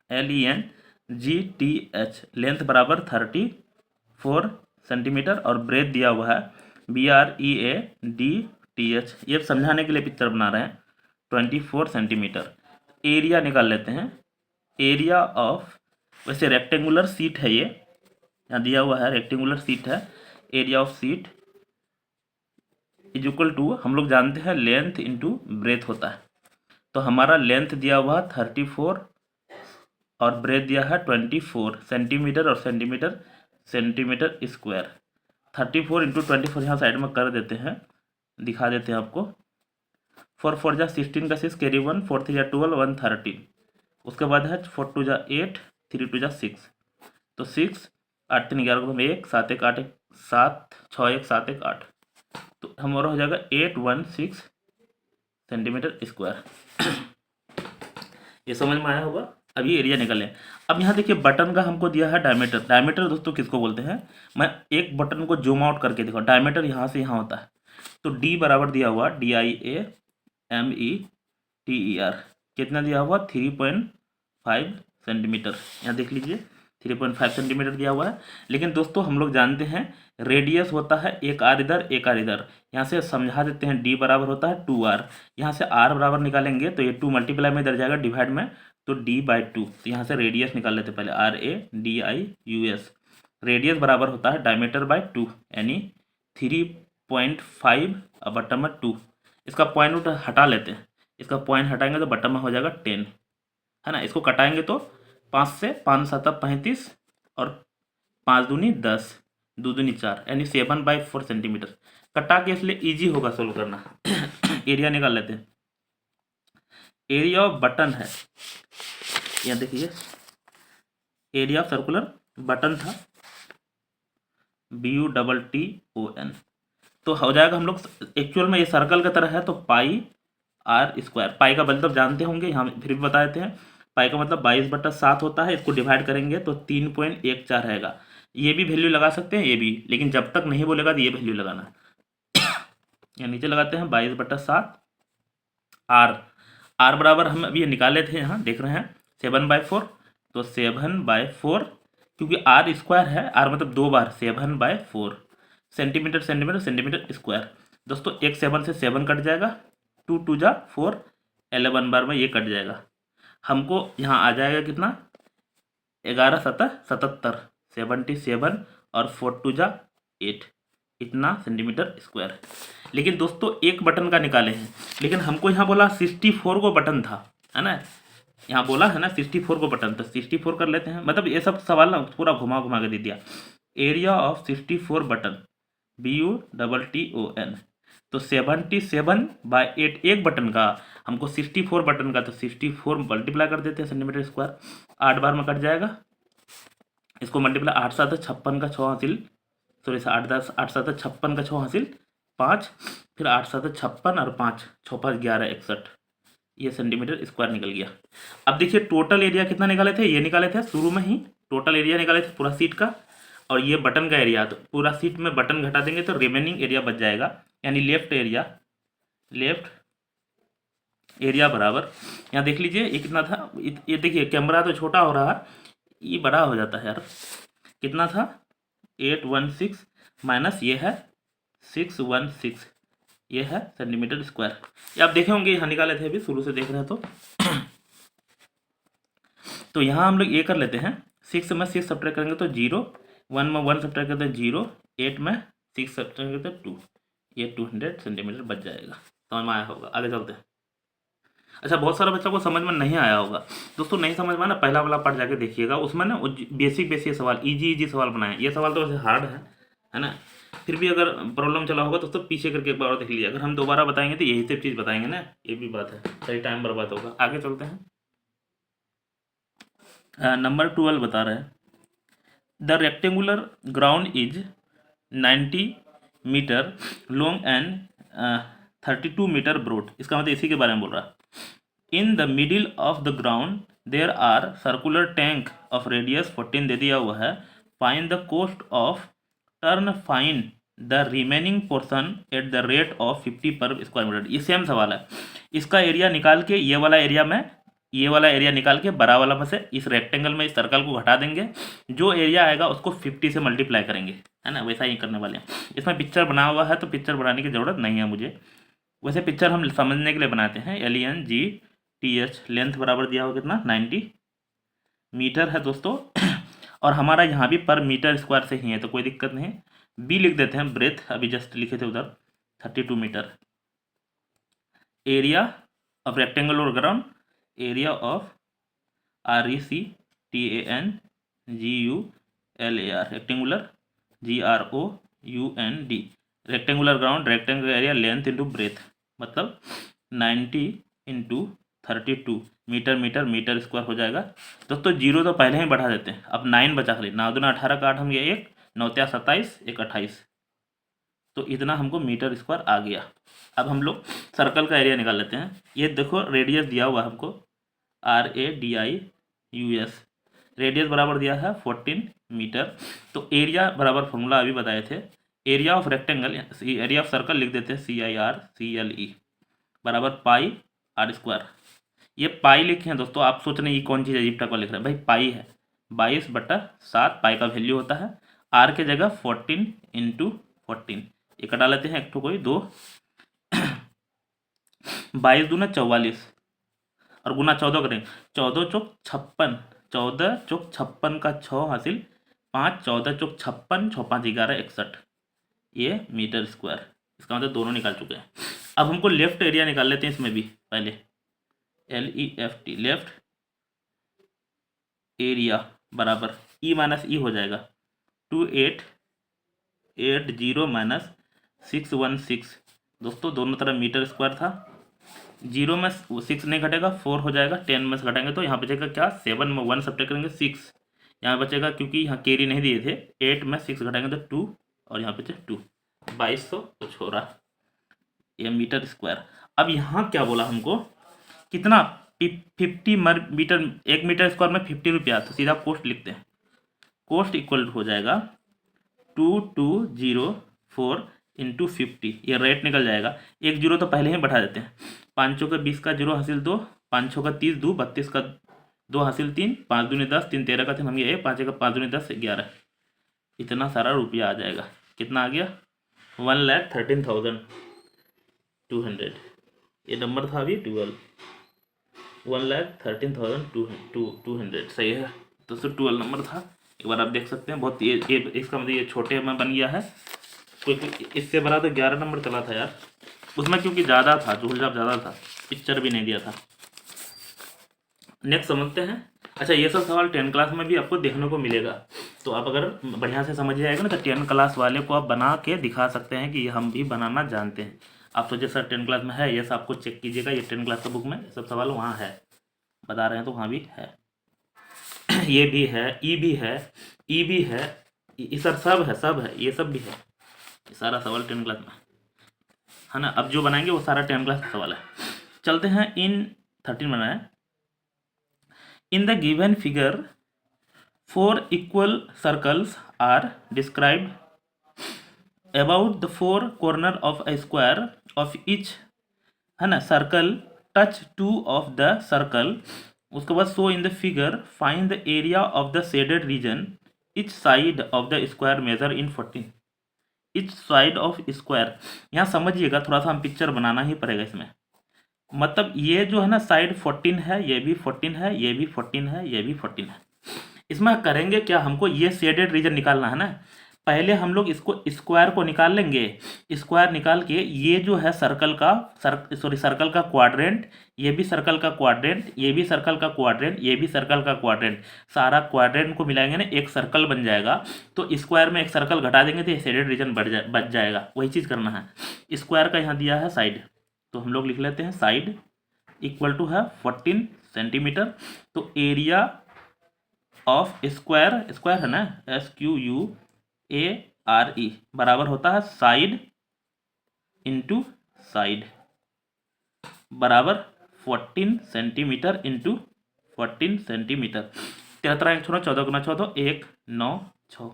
LENGTH, लेंथ बराबर 34 सेंटीमीटर, और ब्रेथ दिया हुआ है BREADTH। ये समझाने के लिए पिक्चर बना रहे हैं, 24 सेंटीमीटर। एरिया निकाल लेते हैं, एरिया ऑफ, वैसे रेक्टेंगुलर सीट है ये, यहाँ दिया हुआ है रेक्टेंगुलर सीट है। Area of sheet is equal to, हम लोग जानते हैं लेंथ इंटू ब्रेथ होता है। तो हमारा लेंथ दिया हुआ 34 और ब्रेथ दिया है 24 सेंटीमीटर, और सेंटीमीटर स्क्वायर। 34 इंटू 24 यहाँ साइड में कर देते हैं, दिखा देते हैं आपको। 4 4 जा 16 का 6 कैरी 1, 4 3 जा 12, 1 13। उसके बाद है 4 2 जा 8, 3 2 जा 6, तो 6 8 3 11 को 1 7 1 8 7 6 1 7 1 8, तो हमारा हो जाएगा 816 सेंटीमीटर स्क्वायर। ये समझ में आया होगा। अभी एरिया निकले। अब यहाँ देखिए बटन का हमको दिया है डायमीटर। डायमीटर दोस्तों किसको बोलते हैं, मैं एक बटन को जूम आउट करके देखो, डायमीटर यहाँ से यहाँ होता है। तो D बराबर दिया हुआ DIAMETER, कितना दिया हुआ 3.5 सेंटीमीटर। यहाँ देख लीजिए 3.5 सेंटीमीटर दिया हुआ है। लेकिन दोस्तों हम लोग जानते हैं रेडियस होता है एक आर इधर एक आर इधर, यहाँ से समझा देते हैं। D बराबर होता है 2R, यहाँ से R बराबर निकालेंगे तो ये 2 मल्टीप्लाई में इधर जाएगा डिवाइड में, तो D/2। तो यहाँ से रेडियस निकाल लेते पहले, RADIUS। रेडियस बराबर होता है डायमीटर बाय 2, यानी 3.5 और बटन में 2। इसका पॉइंट हटा लेते हैं, इसका पॉइंट हटाएंगे तो बटन में हो जाएगा 10, है ना। इसको कटाएंगे तो 5 से 5 7 35 और 5 दूनी 10, 2 दूनी 4, यानी 7/4 सेंटीमीटर। कटा के इसलिए ईजी होगा सोल्व करना। एरिया निकाल लेते हैं। एरिया ऑफ बटन है, यहाँ देखिए एरिया ऑफ सर्कुलर बटन था BUTTON, तो हो जाएगा हम लोग, एक्चुअल में ये सर्कल की तरह है तो πr²। पाई का मतलब जानते होंगे, यहाँ फिर भी बता देते हैं। पाई का मतलब 22/7 होता है, इसको डिवाइड करेंगे तो 3.14 रहेगा। ये भी वैल्यू लगा सकते हैं, ये भी, लेकिन जब तक नहीं बोलेगा तो ये वैल्यू लगाना। यहाँ नीचे लगाते हैं 22/7 R बराबर हम अभी ये निकाले थे, यहाँ देख रहे हैं 7/4, तो 7/4, क्योंकि R² है, R मतलब 2 बार, 7/4 सेंटीमीटर स्क्वायर। दोस्तों एक 7 से 7 कट जाएगा, 2 2 जा 4 11 बार में ये कट जाएगा, हमको यहाँ आ जाएगा कितना 11 7 77 77 और 4 2 जा 8 इतना सेंटीमीटर स्क्वायर। लेकिन दोस्तों एक बटन का निकाले हैं, लेकिन हमको यहाँ बोला 64 को बटन था, है ना, यहाँ बोला है ना 64 को बटन, तो 64 कर लेते हैं। मतलब ये सब सवाल ना पूरा घुमा घुमा के दे दिया। एरिया ऑफ 64 बटन BUTTON, तो 77/8 एक बटन का, हमको 64 बटन का, तो 64 मल्टीप्लाई कर देते हैं सेंटीमीटर स्क्वायर, 8 बार में कट जाएगा। इसको मल्टीप्लाई 8 7 56 का 6 हासिल, सॉरी 8 10 8 7 56 का 6 हासिल 5, फिर 8 7 56 और 5 6 5 11 61, ये सेंटीमीटर स्क्वायर निकल गया। अब देखिए टोटल एरिया कितना निकाले थे, ये निकाले थे शुरू में ही, टोटल एरिया निकाले थे पूरा सीट का, और ये बटन का एरिया, तो पूरा सीट में बटन घटा देंगे तो रिमेनिंग एरिया बच जाएगा, यानी लेफ्ट एरिया बराबर, यहाँ देख लीजिए ये कितना था, ये देखिए कैमरा तो छोटा हो रहा है, ये बड़ा हो जाता है यार, कितना था 816 माइनस ये है 616, ये है सेंटीमीटर स्क्वायर। ये आप देखे होंगे यहाँ निकाले थे, अभी शुरू से देख रहे हैं तो यहाँ हम लोग ये कर लेते हैं, 6 में 6 सब्ट्रैक्ट करेंगे तो 0, 1 में 1 सब्ट्रैक्ट करते हैं 0, 8 में 6 सब्ट्रैक्ट करते हैं 2, ये 200 सेंटीमीटर बच जाएगा। समझ में आया होगा, आगे चलते हैं। अच्छा बहुत सारा बच्चों को समझ में नहीं आया होगा दोस्तों, नहीं समझ में ना पहला वाला पार्ट जाके देखिएगा, उसमें ना बेसिक सवाल इजी सवाल बनाए, ये सवाल तो वैसे हार्ड है ना, फिर भी अगर प्रॉब्लम चला होगा तो पीछे करके एक बार और देख लीजिए, अगर हम दोबारा बताएंगे तो यही सब चीज़ बताएंगे ना, ये भी बात है, सही टाइम बर्बाद होगा। आगे चलते हैं, नंबर 12 बता रहे हैं, the rectangular ground is 90 metre long and 32 metre broad, इसका मतलब इसी के बारे में बोल रहा है। In the middle of the ground there are circular tank of radius 14 दे दिया हुआ है, find the cost of turn find the remaining portion at the rate of 50 per square metre. ये सेम सवाल है, इसका एरिया निकाल के ये वाला एरिया निकाल के बड़ा वाला में से इस रेक्टेंगल में इस सर्कल को घटा देंगे, जो एरिया आएगा उसको 50 से मल्टीप्लाई करेंगे, है ना, वैसा ही करने वाले हैं। इसमें पिक्चर बना हुआ है तो पिक्चर बनाने की ज़रूरत नहीं है मुझे, वैसे पिक्चर हम समझने के लिए बनाते हैं। LENGTH, लेंथ बराबर दिया हुआ कितना 90 मीटर है दोस्तों, और हमारा यहाँ भी पर मीटर स्क्वायर से ही है तो कोई दिक्कत नहीं। बी लिख देते हैं, ब्रेथ अभी जस्ट लिखे थे उधर 32 मीटर। एरिया ऑफ रेक्टेंगल और ground, area of RECTANGULAR, rectangular GROUND, rectangular ground, rectangular area, length into breadth, मतलब 90 इंटू 32 मीटर स्क्वायर हो जाएगा। दोस्तों जीरो तो पहले ही बढ़ा देते हैं, अब 9 बचा खाली, 9 दूना 18 का 8 हम गया 1, 9 3 27, 1 28, तो इतना हमको मीटर स्क्वायर आ गया। अब हम लोग सर्कल का एरिया निकाल लेते हैं। ये देखो रेडियस दिया हुआ है हमको RADIUS, रेडियस बराबर दिया है 14 मीटर, तो एरिया बराबर फॉर्मूला अभी बताए थे, area of rectangle, area of circle लिख देते हैं CIRCLE बराबर पाई R स्क्वायर। ये पाई लिखे हैं दोस्तों, आप सोच रहे हैं ये कौन चीज़ अजीब टाइप लिख रहे हैं, भाई पाई है 22/7, पाई का वैल्यू होता है, आर के जगह 14 इंटू 14, ये कटा लेते हैं, एक ठो कोई 2, 22 दूना 44 और गुना 14 करेंगे, 14 चौक 56, 14 चौक 56 का 6 हासिल 5, 14 चौक 56, 6 5 11 61, ये मीटर स्क्वायर, इसका मतलब दोनों निकाल चुके हैं। अब हमको लेफ्ट एरिया निकाल लेते हैं इसमें भी, पहले LEFT, लेफ्ट एरिया बराबर E माइनस E हो जाएगा 2880 माइनस 616, दोस्तों दोनों तरफ मीटर स्क्वायर था, 0 में 6 नहीं घटेगा 4 हो जाएगा, 10 में से घटाएंगे तो यहाँ बचेगा क्या, 7 में 1 सब्ट्रैक्ट करेंगे 6, यहाँ बचेगा क्योंकि यहाँ कैरी नहीं दिए थे, 8 में 6 घटाएंगे तो 2 और यहाँ बचे 2, 2200 तो छोड़ा, ये मीटर स्क्वायर। अब यहाँ क्या बोला हमको, कितना 50 मीटर, 1 मीटर स्क्वायर में 50 रुपया, तो सीधा कोस्ट लिखते हैं, कोस्ट इक्वल हो जाएगा 2204 इंटू 50, ये रेट निकल जाएगा, एक जीरो तो पहले ही बढ़ा देते हैं, 5 का 20 का 0 हासिल 2, 5 का 30 2 32 का 2 हासिल 3, 5 दूनी 10, 3 13 का 3 हम ये 5 का 5 दूनी 10 11, इतना सारा रुपया आ जाएगा। कितना आ गया 1,13,200, ये नंबर था अभी 12। 1,13,200 सही है। तो 12 नंबर था। एक बार आप देख सकते हैं, बहुत ये इसका मतलब ये छोटे में बन गया है। कोई इससे बड़ा तो 11 नंबर चला था यार, उसमें क्योंकि ज़्यादा था, झूलझाप ज़्यादा था, पिक्चर भी नहीं दिया था। नेक्स्ट समझते हैं। अच्छा, ये सब सवाल 10 क्लास में भी आपको देखने को मिलेगा, तो आप अगर बढ़िया से समझ जाएगा ना तो 10 क्लास वाले को आप बना के दिखा सकते हैं कि ये हम भी बनाना जानते हैं। आप सोचिए सर 10 क्लास में है, ये सब आपको चेक कीजिएगा, ये 10 क्लास का बुक में ये सब सवाल वहाँ है, बता रहे हैं तो वहाँ भी है। ये भी है, ई भी है, ई भी है, ये सर सब है, ये सब भी है, ये सारा सवाल 10 क्लास में है ना। अब जो बनाएंगे वो सारा 10 क्लास का सवाल है। चलते हैं इन 13 बनाए। In the given figure 4 equal circles are described about the 4 corner of a square of each, है ना, circle touch 2 of the circle। उसके बाद so in the figure find the area of the shaded region each side of the square measure in 14। Each side of square, यहाँ समझिएगा थोड़ा सा, हम picture बनाना ही पड़ेगा इसमें। मतलब ये जो है ना साइड 14 है, ये भी 14 है, ये भी 14 है, ये भी 14 है। इसमें करेंगे क्या, हमको ये शेडेड रीजन निकालना है ना। पहले हम लोग इसको स्क्वायर को निकाल लेंगे। स्क्वायर निकाल के ये जो है सर्कल का क्वाड्रेंट, ये भी सर्कल का क्वाड्रेंट, ये भी सर्कल का क्वाड्रेंट, ये भी सर्कल का क्वाड्रेंट, सारा क्वाड्रेंट को मिलाएंगे ना एक सर्कल बन जाएगा। तो स्क्वायर में एक सर्कल घटा देंगे तो ये शेडेड रीजन बच जाएगा। वही चीज़ करना है। स्क्वायर का यहाँ दिया है साइड, तो हम लोग लिख लेते हैं साइड इक्वल टू है 14 सेंटीमीटर। तो एरिया ऑफ स्क्वायर, स्क्वायर है ना, SQUARE बराबर होता है साइड इंटू साइड बराबर 14 सेंटीमीटर इंटू 14 सेंटीमीटर। 13 1 14 गुना 14 196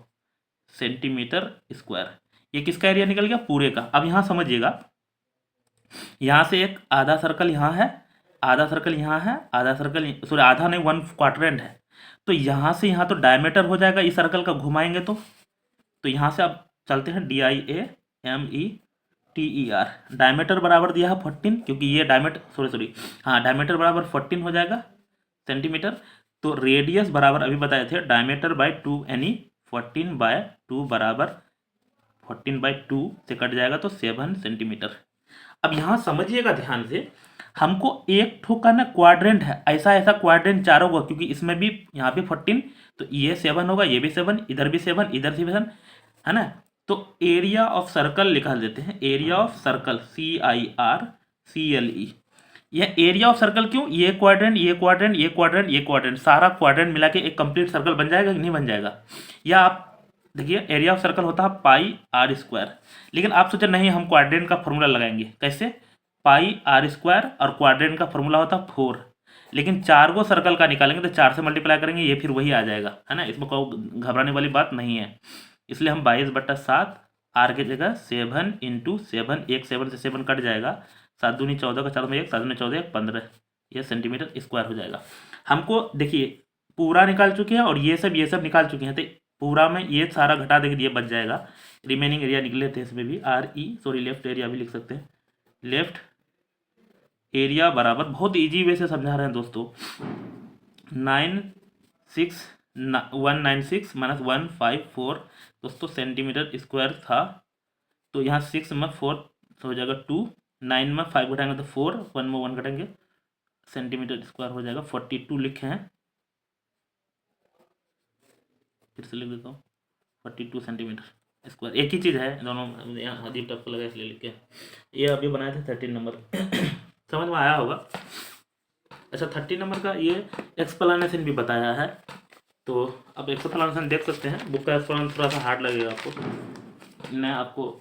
सेंटीमीटर स्क्वायर। ये किसका एरिया निकल गया, पूरे का। अब यहाँ समझिएगा, यहाँ से एक आधा सर्कल यहाँ है, आधा सर्कल यहाँ है, आधा सर्कल सॉरी आधा नहीं 1 क्वाड्रेंट है। तो यहाँ से यहाँ तो डायमीटर हो जाएगा इस सर्कल का, घुमाएंगे तो यहाँ से आप चलते हैं DIAMETER। डायमीटर बराबर दिया है 14, क्योंकि ये डायमीटर हाँ डायमीटर बराबर 14 हो जाएगा सेंटीमीटर। तो रेडियस बराबर अभी बताए थे डायमीटर बाय 2, यानी 14/2 बराबर 14/2 से कट जाएगा तो 7 सेंटीमीटर। अब यहाँ समझिएगा ध्यान से, हमको एक ठो का ना क्वाड्रेंट है, ऐसा ऐसा क्वाड्रेंट चारों होगा, क्योंकि इसमें भी यहाँ पे 14, तो ये 7 होगा, ये भी 7, इधर भी 7, इधर से भी 7, है ना। तो एरिया ऑफ सर्कल लिखा देते हैं, एरिया ऑफ सर्कल CIRCLE। यह एरिया ऑफ सर्कल क्यों, ये क्वाड्रेंट, ये क्वाड्रेंट, ये क्वाड्रेंट, ये क्वाड्रेंट, सारा क्वाड्रेंट मिला के एक कंप्लीट सर्कल बन जाएगा कि नहीं बन जाएगा। या आप देखिए एरिया ऑफ सर्कल होता है πr², लेकिन आप सोचे नहीं हम क्वाड्रेंट का फॉर्मूला लगाएंगे, कैसे, πr² और क्वाड्रेंट का फॉर्मूला होता है 4, लेकिन 4 को सर्कल का निकालेंगे तो 4 से मल्टीप्लाई करेंगे, ये फिर वही आ जाएगा, है ना। इसमें कोई घबराने वाली बात नहीं है। इसलिए हम 22/7 आर की जगह 7 इंटू 7, 1 7 से 7 कट जाएगा, 7 दूनी 14 का 4 में 1, 7 दूनी 14 15, ये सेंटीमीटर स्क्वायर हो जाएगा। हमको देखिए पूरा निकाल चुके हैं और ये सब निकाल चुके हैं, तो पूरा में ये सारा घटा देंगे, ये बच जाएगा। रिमेनिंग एरिया निकले थे इसमें भी, लेफ्ट एरिया भी लिख सकते हैं, लेफ्ट एरिया बराबर, बहुत इजी वे से समझा रहे हैं दोस्तों, 196 माइनस 154 दोस्तों सेंटीमीटर स्क्वायर था। तो यहाँ 6 में 4 हो जाएगा 2, 9 में 5 घटाएंगे तो 4, 1 में 1 घटाएंगे, सेंटीमीटर स्क्वायर हो जाएगा। 42 लिखे हैं, फिर से लिख देता हूँ, 42 सेंटीमीटर स्क्वायर, एक ही चीज़ है दोनों, यहाँ अजीब टफ लगा इसलिए लिख के। ये अभी बनाए थे 13 नंबर समझ में आया होगा। अच्छा 13 नंबर का ये एक्सप्लेनेशन भी बताया है, तो अब एक्सप्लेनेशन देख सकते हैं। बुक का एक्सप्लेनेशन थोड़ा सा हार्ड लगेगा आपको, मैं आपको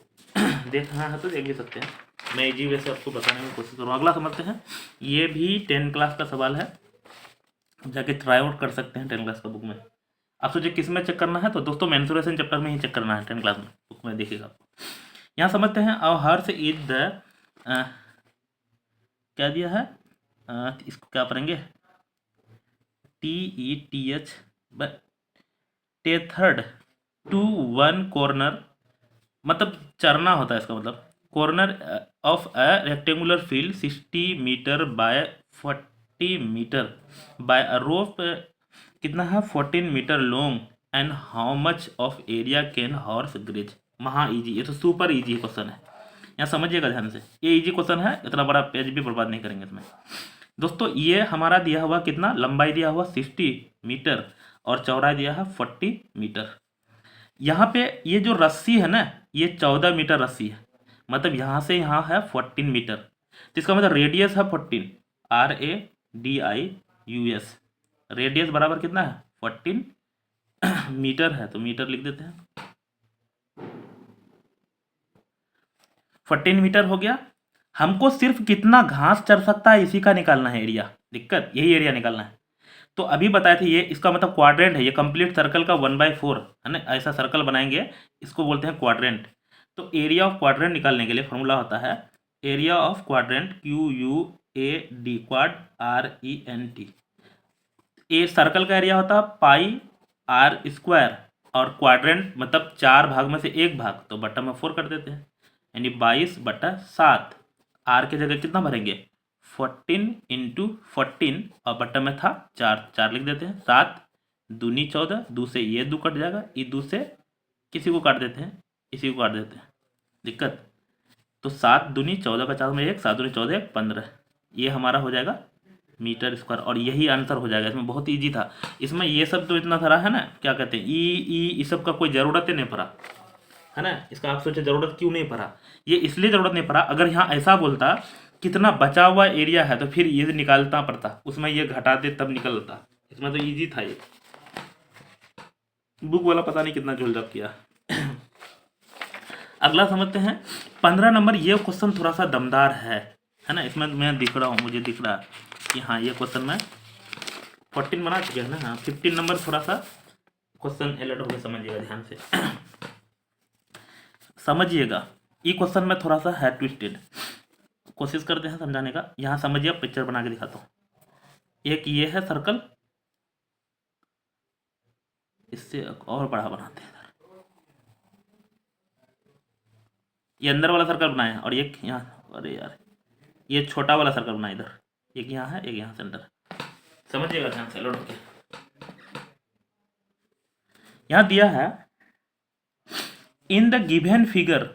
देखना है तो देख भी सकते हैं, मैं इजी वे से आपको बताने की कोशिश करूँ। अगला समझते हैं, ये भी 10 क्लास का सवाल है, जाके ट्राई आउट कर सकते हैं 10 क्लास का बुक में। आप सोचिए किस में चेक करना है, तो दोस्तों मेंसुरेशन चैप्टर में ही चेक करना है 10 क्लास में, बुक में देखिएगा आपको। यहाँ समझते हैं, अ हर्स इज द क्या दिया है, इसको क्या पढ़ेंगे, TETH टेथर्ड टू 1 कॉर्नर, मतलब चरना होता है इसका मतलब, corner of a rectangular field 60 meter by 40 meter by a rope कितना है 14 meter long and how much of area can horse graze. महा इजी, ये तो सुपर इजी क्वेश्चन है, यहाँ समझिएगा ध्यान से, ये इजी क्वेश्चन है, इतना बड़ा पेज भी बर्बाद नहीं करेंगे इसमें। दोस्तों ये हमारा दिया हुआ कितना, लंबाई दिया हुआ 60 मीटर और चौड़ाई दिया है 40 मीटर। यहाँ पे ये जो रस्सी है ना, ये 14 मीटर रस्सी है, मतलब यहाँ से यहाँ है 14 मीटर, तो इसका मतलब रेडियस है 14, RADIUS, रेडियस बराबर कितना है 14 मीटर है, तो मीटर लिख देते हैं। 14 मीटर हो गया। हमको सिर्फ कितना घास चढ़ सकता है इसी का निकालना है एरिया, दिक्कत यही एरिया निकालना है। तो अभी बताए थे ये, इसका मतलब क्वाड्रेंट है, ये कंप्लीट सर्कल का 1/4 है ना, ऐसा सर्कल बनाएंगे, इसको बोलते हैं क्वाड्रेंट। तो एरिया ऑफ क्वाड्रेंट निकालने के लिए फॉर्मूला होता है area of quadrant QUAD, quad RENT। ये सर्कल का एरिया होता है πr², और क्वाड्रेंट मतलब 4 भाग में से 1 भाग, तो बट्टा में 4 कर देते हैं, यानी 22/7। आर के जगह कितना भरेंगे 14 × 14, और बट्टा में था 4 लिख देते हैं। 7 दूनी 14, 2 से ये 2 कट जाएगा, ये 2 से किसी को काट देते हैं, इसी को काट देते हैं, दिक्कत। तो 7 दूनी 14 का 4 में 1, 7 दूनी 14 1 15, ये हमारा हो जाएगा मीटर स्क्वायर, और यही आंसर हो जाएगा। इसमें बहुत इजी था, इसमें ये सब तो इतना सारा है ना, क्या कहते हैं ई इस सब का कोई ज़रूरत ही नहीं पड़ा है ना। इसका आप सोचे ज़रूरत क्यों नहीं पड़ा, ये इसलिए ज़रूरत नहीं पड़ा, अगर यहाँ ऐसा बोलता कितना बचा हुआ एरिया है तो फिर ये निकालना पड़ता, उसमें ये घटा दे तब निकलता। इसमें तो इजी था ये, बुक वाला पता नहीं कितना झोल किया। अगला समझते हैं 15 नंबर। ये क्वेश्चन थोड़ा सा दमदार है ना, इसमें मैं दिख रहा हूँ, मुझे दिख रहा है कि हाँ ये क्वेश्चन में 14 बना चुके हैं ना। हाँ 15 नंबर थोड़ा सा क्वेश्चन अलर्ट होकर समझिएगा ध्यान से, समझिएगा। ये क्वेश्चन में थोड़ा सा है ट्विस्टेड, कोशिश करते हैं समझाने का। यहाँ समझिए, पिक्चर बना के दिखाता हूँ। एक ये है सर्कल, इससे और बड़ा बनाते हैं, ये अंदर वाला सर्कल बनाया, और एक यहाँ, अरे यार ये छोटा वाला सर्कल बनाया इधर, एक यहाँ है एक यहाँ सेंटर, समझिएगा ध्यान से लोड के। यहाँ दिया है in the given figure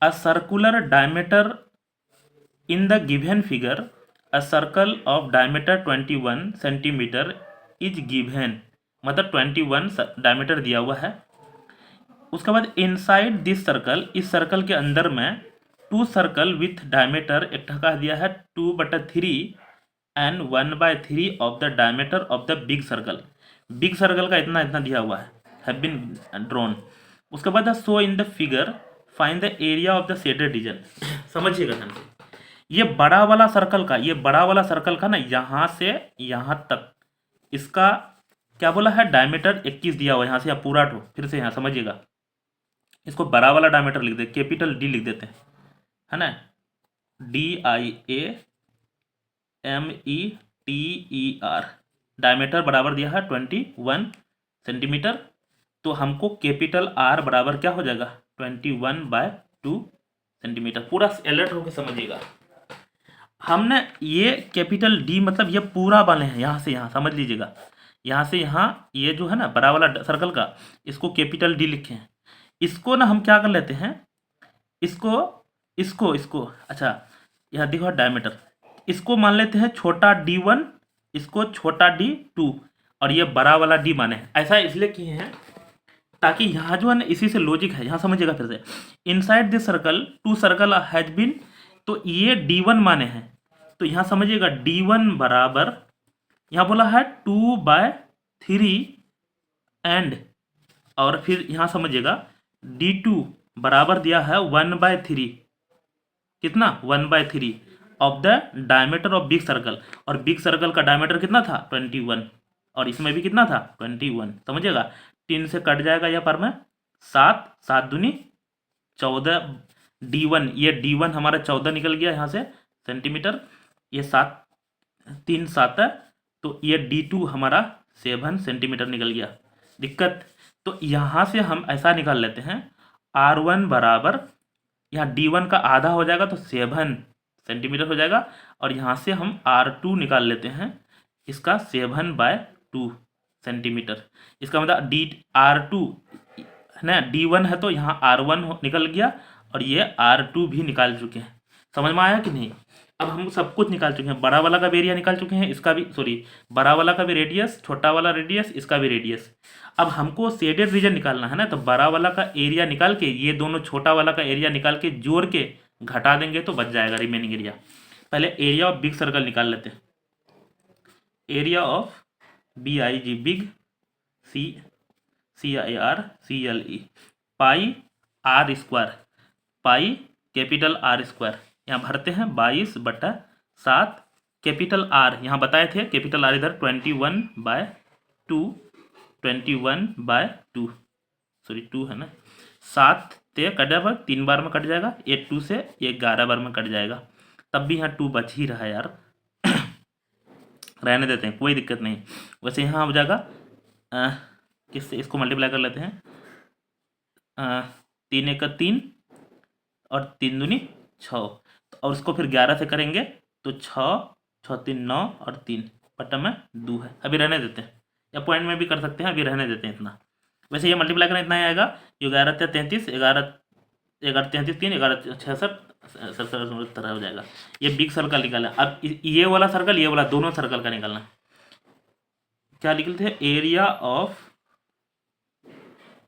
a circular diameter, in the given figure a circle of diameter 21 centimetre is given, मतलब 21 डायमीटर दिया हुआ है। उसके बाद इनसाइड दिस सर्कल, इस सर्कल के अंदर में 2 सर्कल विथ डायमीटर, एक ठका दिया है 2/3 and 1/3 of the diameter of the big circle. Big circle का इतना इतना दिया हुआ है, हैव बीन ड्रॉन। उसके बाद so in the figure find the area of the shaded region. समझिएगा ध्यान से, ये बड़ा वाला सर्कल का, ये बड़ा वाला सर्कल का ना, यहाँ से यहाँ तक इसका क्या बोला है, डायमीटर 21 दिया हुआ है, यहाँ से पूरा ठो, फिर से यहाँ समझिएगा, इसको बड़ा वाला डायमीटर लिख दे, कैपिटल डी लिख देते हैं, है ना, DIAMETER। डायमीटर बराबर दिया है 21 सेंटीमीटर, तो हमको कैपिटल आर बराबर क्या हो जाएगा 21/2 सेंटीमीटर। पूरा अलर्ट होकर समझिएगा। हमने ये कैपिटल डी मतलब ये पूरा वाले हैं, यहाँ से यहाँ समझ लीजिएगा, यहाँ से यहाँ ये जो है ना बड़ा वाला सर्कल का, इसको कैपिटल डी लिखे हैं। इसको ना हम क्या कर लेते हैं, इसको अच्छा यहाँ देखो डायमीटर, इसको मान लेते हैं छोटा d1, इसको छोटा d2, और ये बड़ा वाला d माने हैं। ऐसा इसलिए किए हैं ताकि यहाँ जो है ना, इसी से लॉजिक है, यहाँ समझिएगा फिर से। Inside this circle 2 circle has been, तो ये d1 माने हैं, तो यहाँ समझिएगा d1 बराबर, यहाँ बोला है 2/3 एंड, और फिर यहाँ समझिएगा d2 बराबर दिया है 1/3, कितना 1/3 of the diameter of big circle, और बिग सर्कल का डायमीटर कितना था 21, और इसमें भी कितना था 21, समझिएगा। 3 से कट जाएगा यहाँ पर में 7, 7 दूनी 14, d1, ये d1 हमारा 14 निकल गया यहाँ से सेंटीमीटर, ये 7 3 7 है, तो ये d2 हमारा 7 सेंटीमीटर निकल गया। दिक्कत, तो यहाँ से हम ऐसा निकाल लेते हैं R1 बराबर, यहाँ d1 का आधा हो जाएगा तो 7 सेंटीमीटर हो जाएगा। और यहाँ से हम R2 निकाल लेते हैं, इसका 7/2 सेंटीमीटर। इसका मतलब R2 है ना, D1 है तो यहाँ R1 निकल गया और ये R2 भी निकाल चुके हैं। समझ में आया कि नहीं? अब हम सब कुछ निकाल चुके हैं, बड़ा वाला का भी एरिया निकाल चुके हैं, इसका भी सॉरी बड़ा वाला का भी रेडियस, छोटा वाला रेडियस, इसका भी रेडियस। अब हमको शेडेड रीजन निकालना है ना, तो बड़ा वाला का एरिया निकाल के ये दोनों छोटा वाला का एरिया निकाल के जोड़ के घटा देंगे तो बच जाएगा रिमेनिंग एरिया। पहले एरिया ऑफ बिग सर्कल निकाल लेते हैं। Area of BIG big CIRCLE pi R², pi capital R², यहाँ भरते हैं 22/7 कैपिटल R, यहाँ बताए थे कैपिटल R इधर 21/2 सॉरी 2 है ना, 7 ते कट जाएगा, 3 बार में कट जाएगा, ये 2 से ये 11 बार में कट जाएगा, तब भी यहाँ 2 बच ही रहा है यार। रहने देते हैं, कोई दिक्कत नहीं। वैसे यहाँ हो जाएगा किससे, इसको मल्टीप्लाई कर लेते हैं, 3 × 3 और 3 दूनी 6, और उसको फिर 11 से करेंगे तो 6 6 3 9 और 3 बटा में 2 है। अभी रहने देते हैं, या पॉइंट में भी कर सकते हैं, अभी रहने देते हैं इतना। वैसे ये मल्टीप्लाई करना इतना ही आएगा, 11 × 33 11 33 3 11 66 67 हो जाएगा। ये बिग सर्कल निकालना। अब ये वाला सर्कल, ये वाला दोनों सर्कल का निकालना। क्या निकलते हैं, area of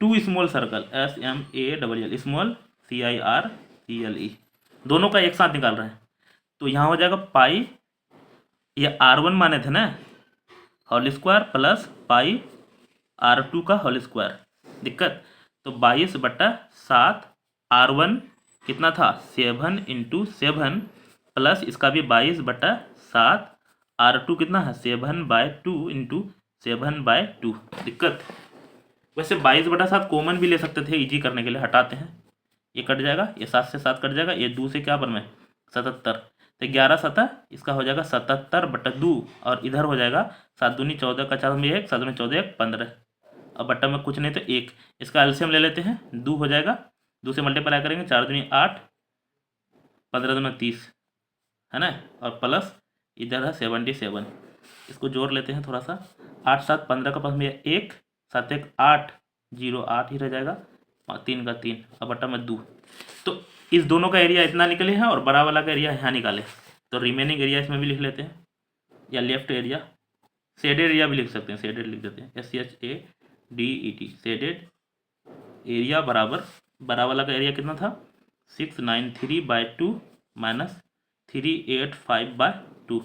2 small circle SMALL small CIRCLE, दोनों का एक साथ निकाल रहे हैं। तो यहाँ हो जाएगा पाई, ये R1 माने थे ना, whole square plus pi R2 का होल स्क्वायर। दिक्कत, तो 22/7 R1 कितना था 7 × 7 प्लस इसका भी 22/7 R2 कितना है 7/2 × 7/2। दिक्कत, वैसे 22/7 कॉमन भी ले सकते थे, इजी करने के लिए हटाते हैं, ये कट जाएगा, ये 7 से 7 कट जाएगा, ये 2 से क्या पर में 77, तो 11 7 इसका हो जाएगा 77/2, और इधर हो जाएगा 7 दूनी 14 का 4 में 1, 7 में 14 1 15, और बट्टा में कुछ नहीं तो 1, इसका एलसीएम ले लेते हैं, 2 हो जाएगा, 2 से मल्टीप्लाई करेंगे, 4 दूनी 8, 15 दूनी 30 है ना, और प्लस इधर है 77, इसको जोड़ लेते हैं थोड़ा सा, 8 7 15 का पास में 1, 7 1 8 0 8 ही रह जाएगा, 3 का 3 और बट्टा में 2। तो इस दोनों का एरिया इतना निकले हैं और बड़ा वाला का एरिया यहाँ निकाले, तो रिमेनिंग एरिया इसमें भी लिख लेते हैं, या लेफ्ट एरिया, शेडेड एरिया भी लिख सकते हैं, शेडेड लिख देते हैं SHADED, शेडेड एरिया बराबर बड़ा वाला का एरिया कितना था 693/2 माइनस 385/2,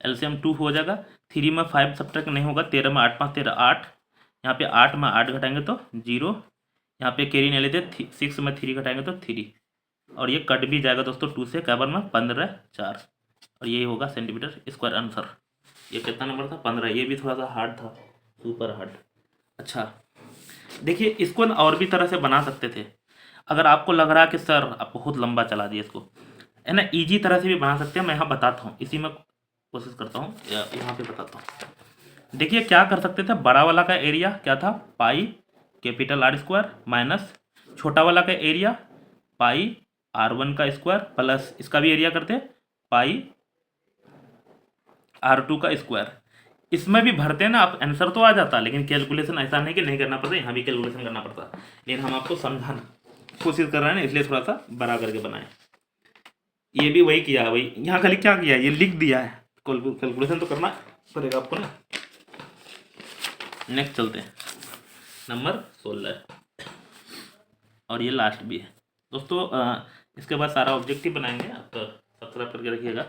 एलसीएम 2 हो जाएगा, 3 में 5 सब्ट्रैक्ट नहीं होगा, 13 में 8 5 13 8, यहाँ पे 8 में 8 घटाएंगे तो 0, यहाँ पे कैरी नहीं लेते, 6 में 3 घटाएंगे तो 3, और ये कट भी जाएगा दोस्तों 2 से, कैबर में 15 4, और यही होगा सेंटीमीटर स्क्वायर आंसर। ये कितना नंबर था 15, ये भी थोड़ा सा हार्ड था, सुपर हार्ड। अच्छा देखिए, इसको ना और भी तरह से बना सकते थे, अगर आपको लग रहा है कि सर आप बहुत लंबा चला दिए इसको, है ना, ईजी तरह से भी बना सकते हैं, मैं यहाँ बताता हूँ, इसी में कोशिश करता हूँ, यहाँ पे बताता हूँ। देखिए क्या कर सकते थे, बड़ा वाला का एरिया क्या था पाई कैपिटल R² माइनस छोटा वाला का एरिया पाई R1 का स्क्वायर प्लस इसका भी एरिया करते पाई R2 का स्क्वायर। इसमें भी भरते हैं ना आप, आंसर तो आ जाता, लेकिन कैलकुलेशन ऐसा नहीं कि नहीं करना पड़ता, यहाँ भी कैलकुलेशन करना पड़ता, लेकिन हम आपको समझाना कोशिश कर रहे हैं ना, इसलिए थोड़ा सा बड़ा करके बनाए। ये भी वही किया है, वही यहाँ खाली क्या किया है, ये लिख दिया है, कैलकुलेशन तो करना पड़ेगा आपको ना। नेक्स्ट चलते हैं, नंबर 16, और ये लास्ट भी है दोस्तों। इसके बाद सारा ऑब्जेक्टिव बनाएंगे, आप तो सब्सक्राइब करके रखिएगा,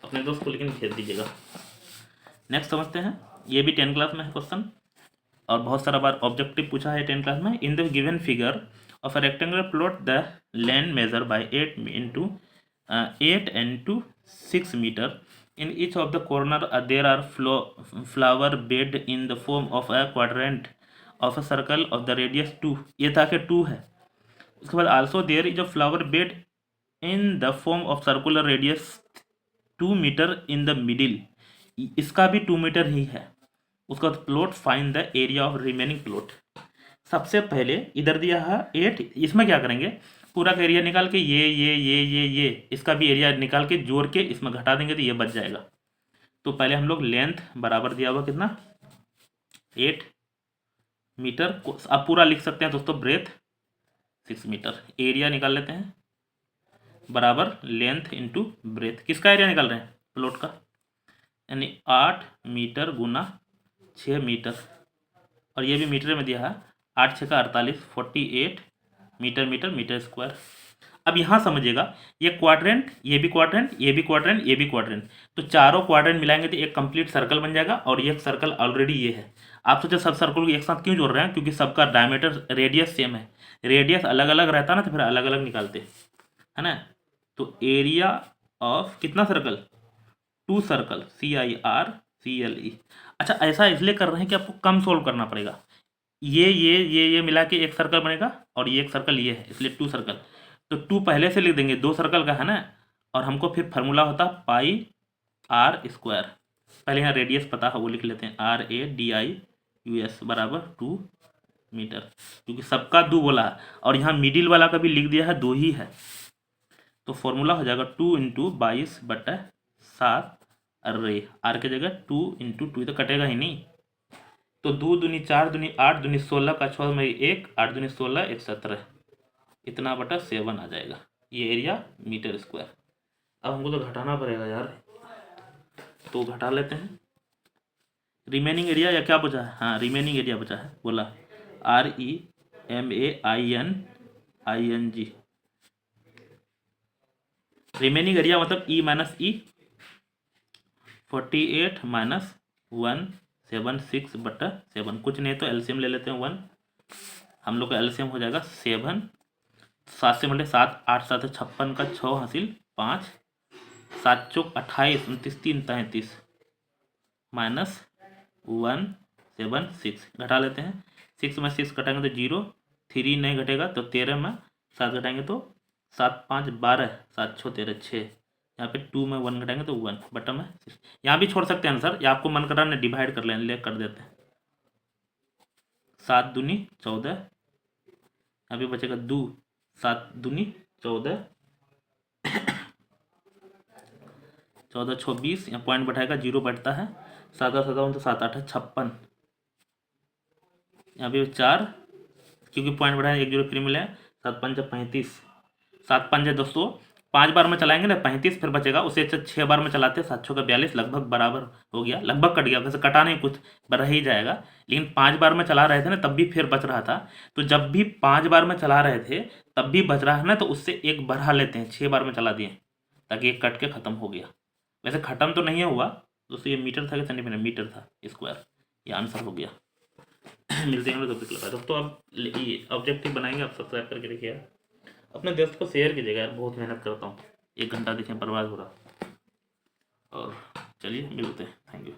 अपने दोस्त को लेकिन भेज दीजिएगा। नेक्स्ट समझते हैं, ये भी 10 क्लास में है क्वेश्चन, और बहुत सारा बार ऑब्जेक्टिव पूछा है 10 क्लास में। In the given figure of a rectangular plot the land measure by 8 into 6 meter. In each of the corner there are flower bed in the form of a quadrant of a circle of the radius 2, ये था कि 2 है। उसके बाद also there is a flower bed in the form of circular radius 2 meter in the middle, इसका भी 2 metre ही है। उसका plot find the area of remaining plot. सबसे पहले इधर दिया है 8, इसमें क्या करेंगे पूरा का एरिया निकाल के ये इसका भी एरिया निकाल के जोड़ के इसमें घटा देंगे तो ये बच जाएगा। तो पहले हम लोग लेंथ बराबर दिया हुआ कितना 8 मीटर को आप पूरा लिख सकते हैं दोस्तों, ब्रेथ 6 मीटर। एरिया निकाल लेते हैं बराबर लेंथ इंटू ब्रेथ। किसका एरिया निकाल रहे हैं प्लॉट का, यानी 8 मीटर गुना 6 मीटर, और ये भी मीटर में दिया है 8 6 का 48 48 मीटर मीटर मीटर स्क्वायर। अब यहाँ समझिएगा ये क्वाड्रेंट, ये भी क्वाड्रेंट, ये भी क्वाड्रेंट, ये भी क्वाड्रेंट, तो चारों क्वाड्रेंट मिलाएंगे तो एक कंप्लीट सर्कल बन जाएगा। और ये सर्कल ऑलरेडी ये है। आप सोचे सब सर्कल को एक साथ क्यों जोड़ रहे हैं, क्योंकि सबका डायमीटर रेडियस सेम है। रेडियस अलग अलग रहता ना तो फिर अलग अलग निकालते है ना। तो एरिया ऑफ कितना सर्कल 2 सर्कल CIRCLE। अच्छा ऐसा इसलिए कर रहे हैं कि आपको कम सोल्व करना पड़ेगा। ये मिला के एक सर्कल बनेगा और ये एक सर्कल ये है, इसलिए 2 सर्कल। तो 2 पहले से लिख देंगे, 2 सर्कल का है ना, और हमको फिर फार्मूला होता पाई r स्क्वायर। पहले यहाँ रेडियस पता है वो लिख लेते हैं RADIUS बराबर 2 मीटर, क्योंकि सबका 2 बोला है और यहाँ मिडिल वाला का भी लिख दिया है 2 ही है। तो फॉर्मूला हो जाएगा 2 × 22/7 अरे r की जगह 2 × 2 तो कटेगा ही नहीं। तो 2 दूनी 4 दूनी 8 दूनी 16 का 6 में 1 8 दूनी 16 1 17 इतना बटा 7 आ जाएगा। ये एरिया मीटर स्क्वायर। अब हमको तो घटाना पड़ेगा यार, तो घटा लेते हैं। रिमेनिंग एरिया या क्या बचा है, हाँ रिमेनिंग एरिया बचा है, बोला REMAINING। रिमेनिंग एरिया मतलब E - E 48 - 176/7। कुछ नहीं तो एलसीएम ले लेते हैं 1। हम लोग का एलसीएम हो जाएगा 7। 7 से मल्टे 7 8 7 56 का 6 हासिल 5 7 चौक 28 29 3 33 -176 घटा लेते हैं। 6 में 6 घटाएंगे तो 0, 3 नहीं घटेगा तो 13 में 7 घटाएंगे तो 7 5 12 7 6 13 6। यहाँ पे 2 में 1 घटाएंगे तो 1 बटा में 6। यहाँ भी छोड़ सकते हैं आंसर, या आपको मन कर रहा है डिवाइड कर लें, कर देते हैं। 7 दूनी 14, यहाँ पे बचेगा 2 7 दूनी 14 14 6 20, यहाँ पॉइंट बैठाएगा 0 बैठता है। 7 7 तो 7 8 56, यहाँ पे 4 क्योंकि पॉइंट बढ़ाया 1 0 फ्री मिला है। 7 5 35 7 5 है दोस्तों, 5 बार में चलाएंगे ना 35 फिर बचेगा। उससे अच्छा 6 बार में चलाते 7 6 का 42 लगभग बराबर हो गया, लगभग कट गया, वैसे कटा नहीं कुछ रह ही जाएगा। लेकिन 5 बार में चला रहे थे ना तब भी फिर बच रहा था। तो जब भी 5 बार में चला रहे थे तब भी बच रहा है ना, तो उससे एक बढ़ा लेते हैं। 6 बार में चला दिए ताकि एक कट के ख़त्म हो गया। वैसे ख़त्म तो नहीं हुआ दोस्तों, ये मीटर था कि सेंटीमीटर, मीटर था स्क्वायर, ये आंसर हो गया। मिलते हैं टॉपिक लगा दोस्तों। अब ये ऑब्जेक्टिव बनाएंगे, आप सब्सक्राइब करके रखिए, अपने दोस्त को शेयर कीजिएगा यार, बहुत मेहनत करता हूँ। 1 घंटा देखें बर्बाद हो रहा। और चलिए मिलते हैं, थैंक यू।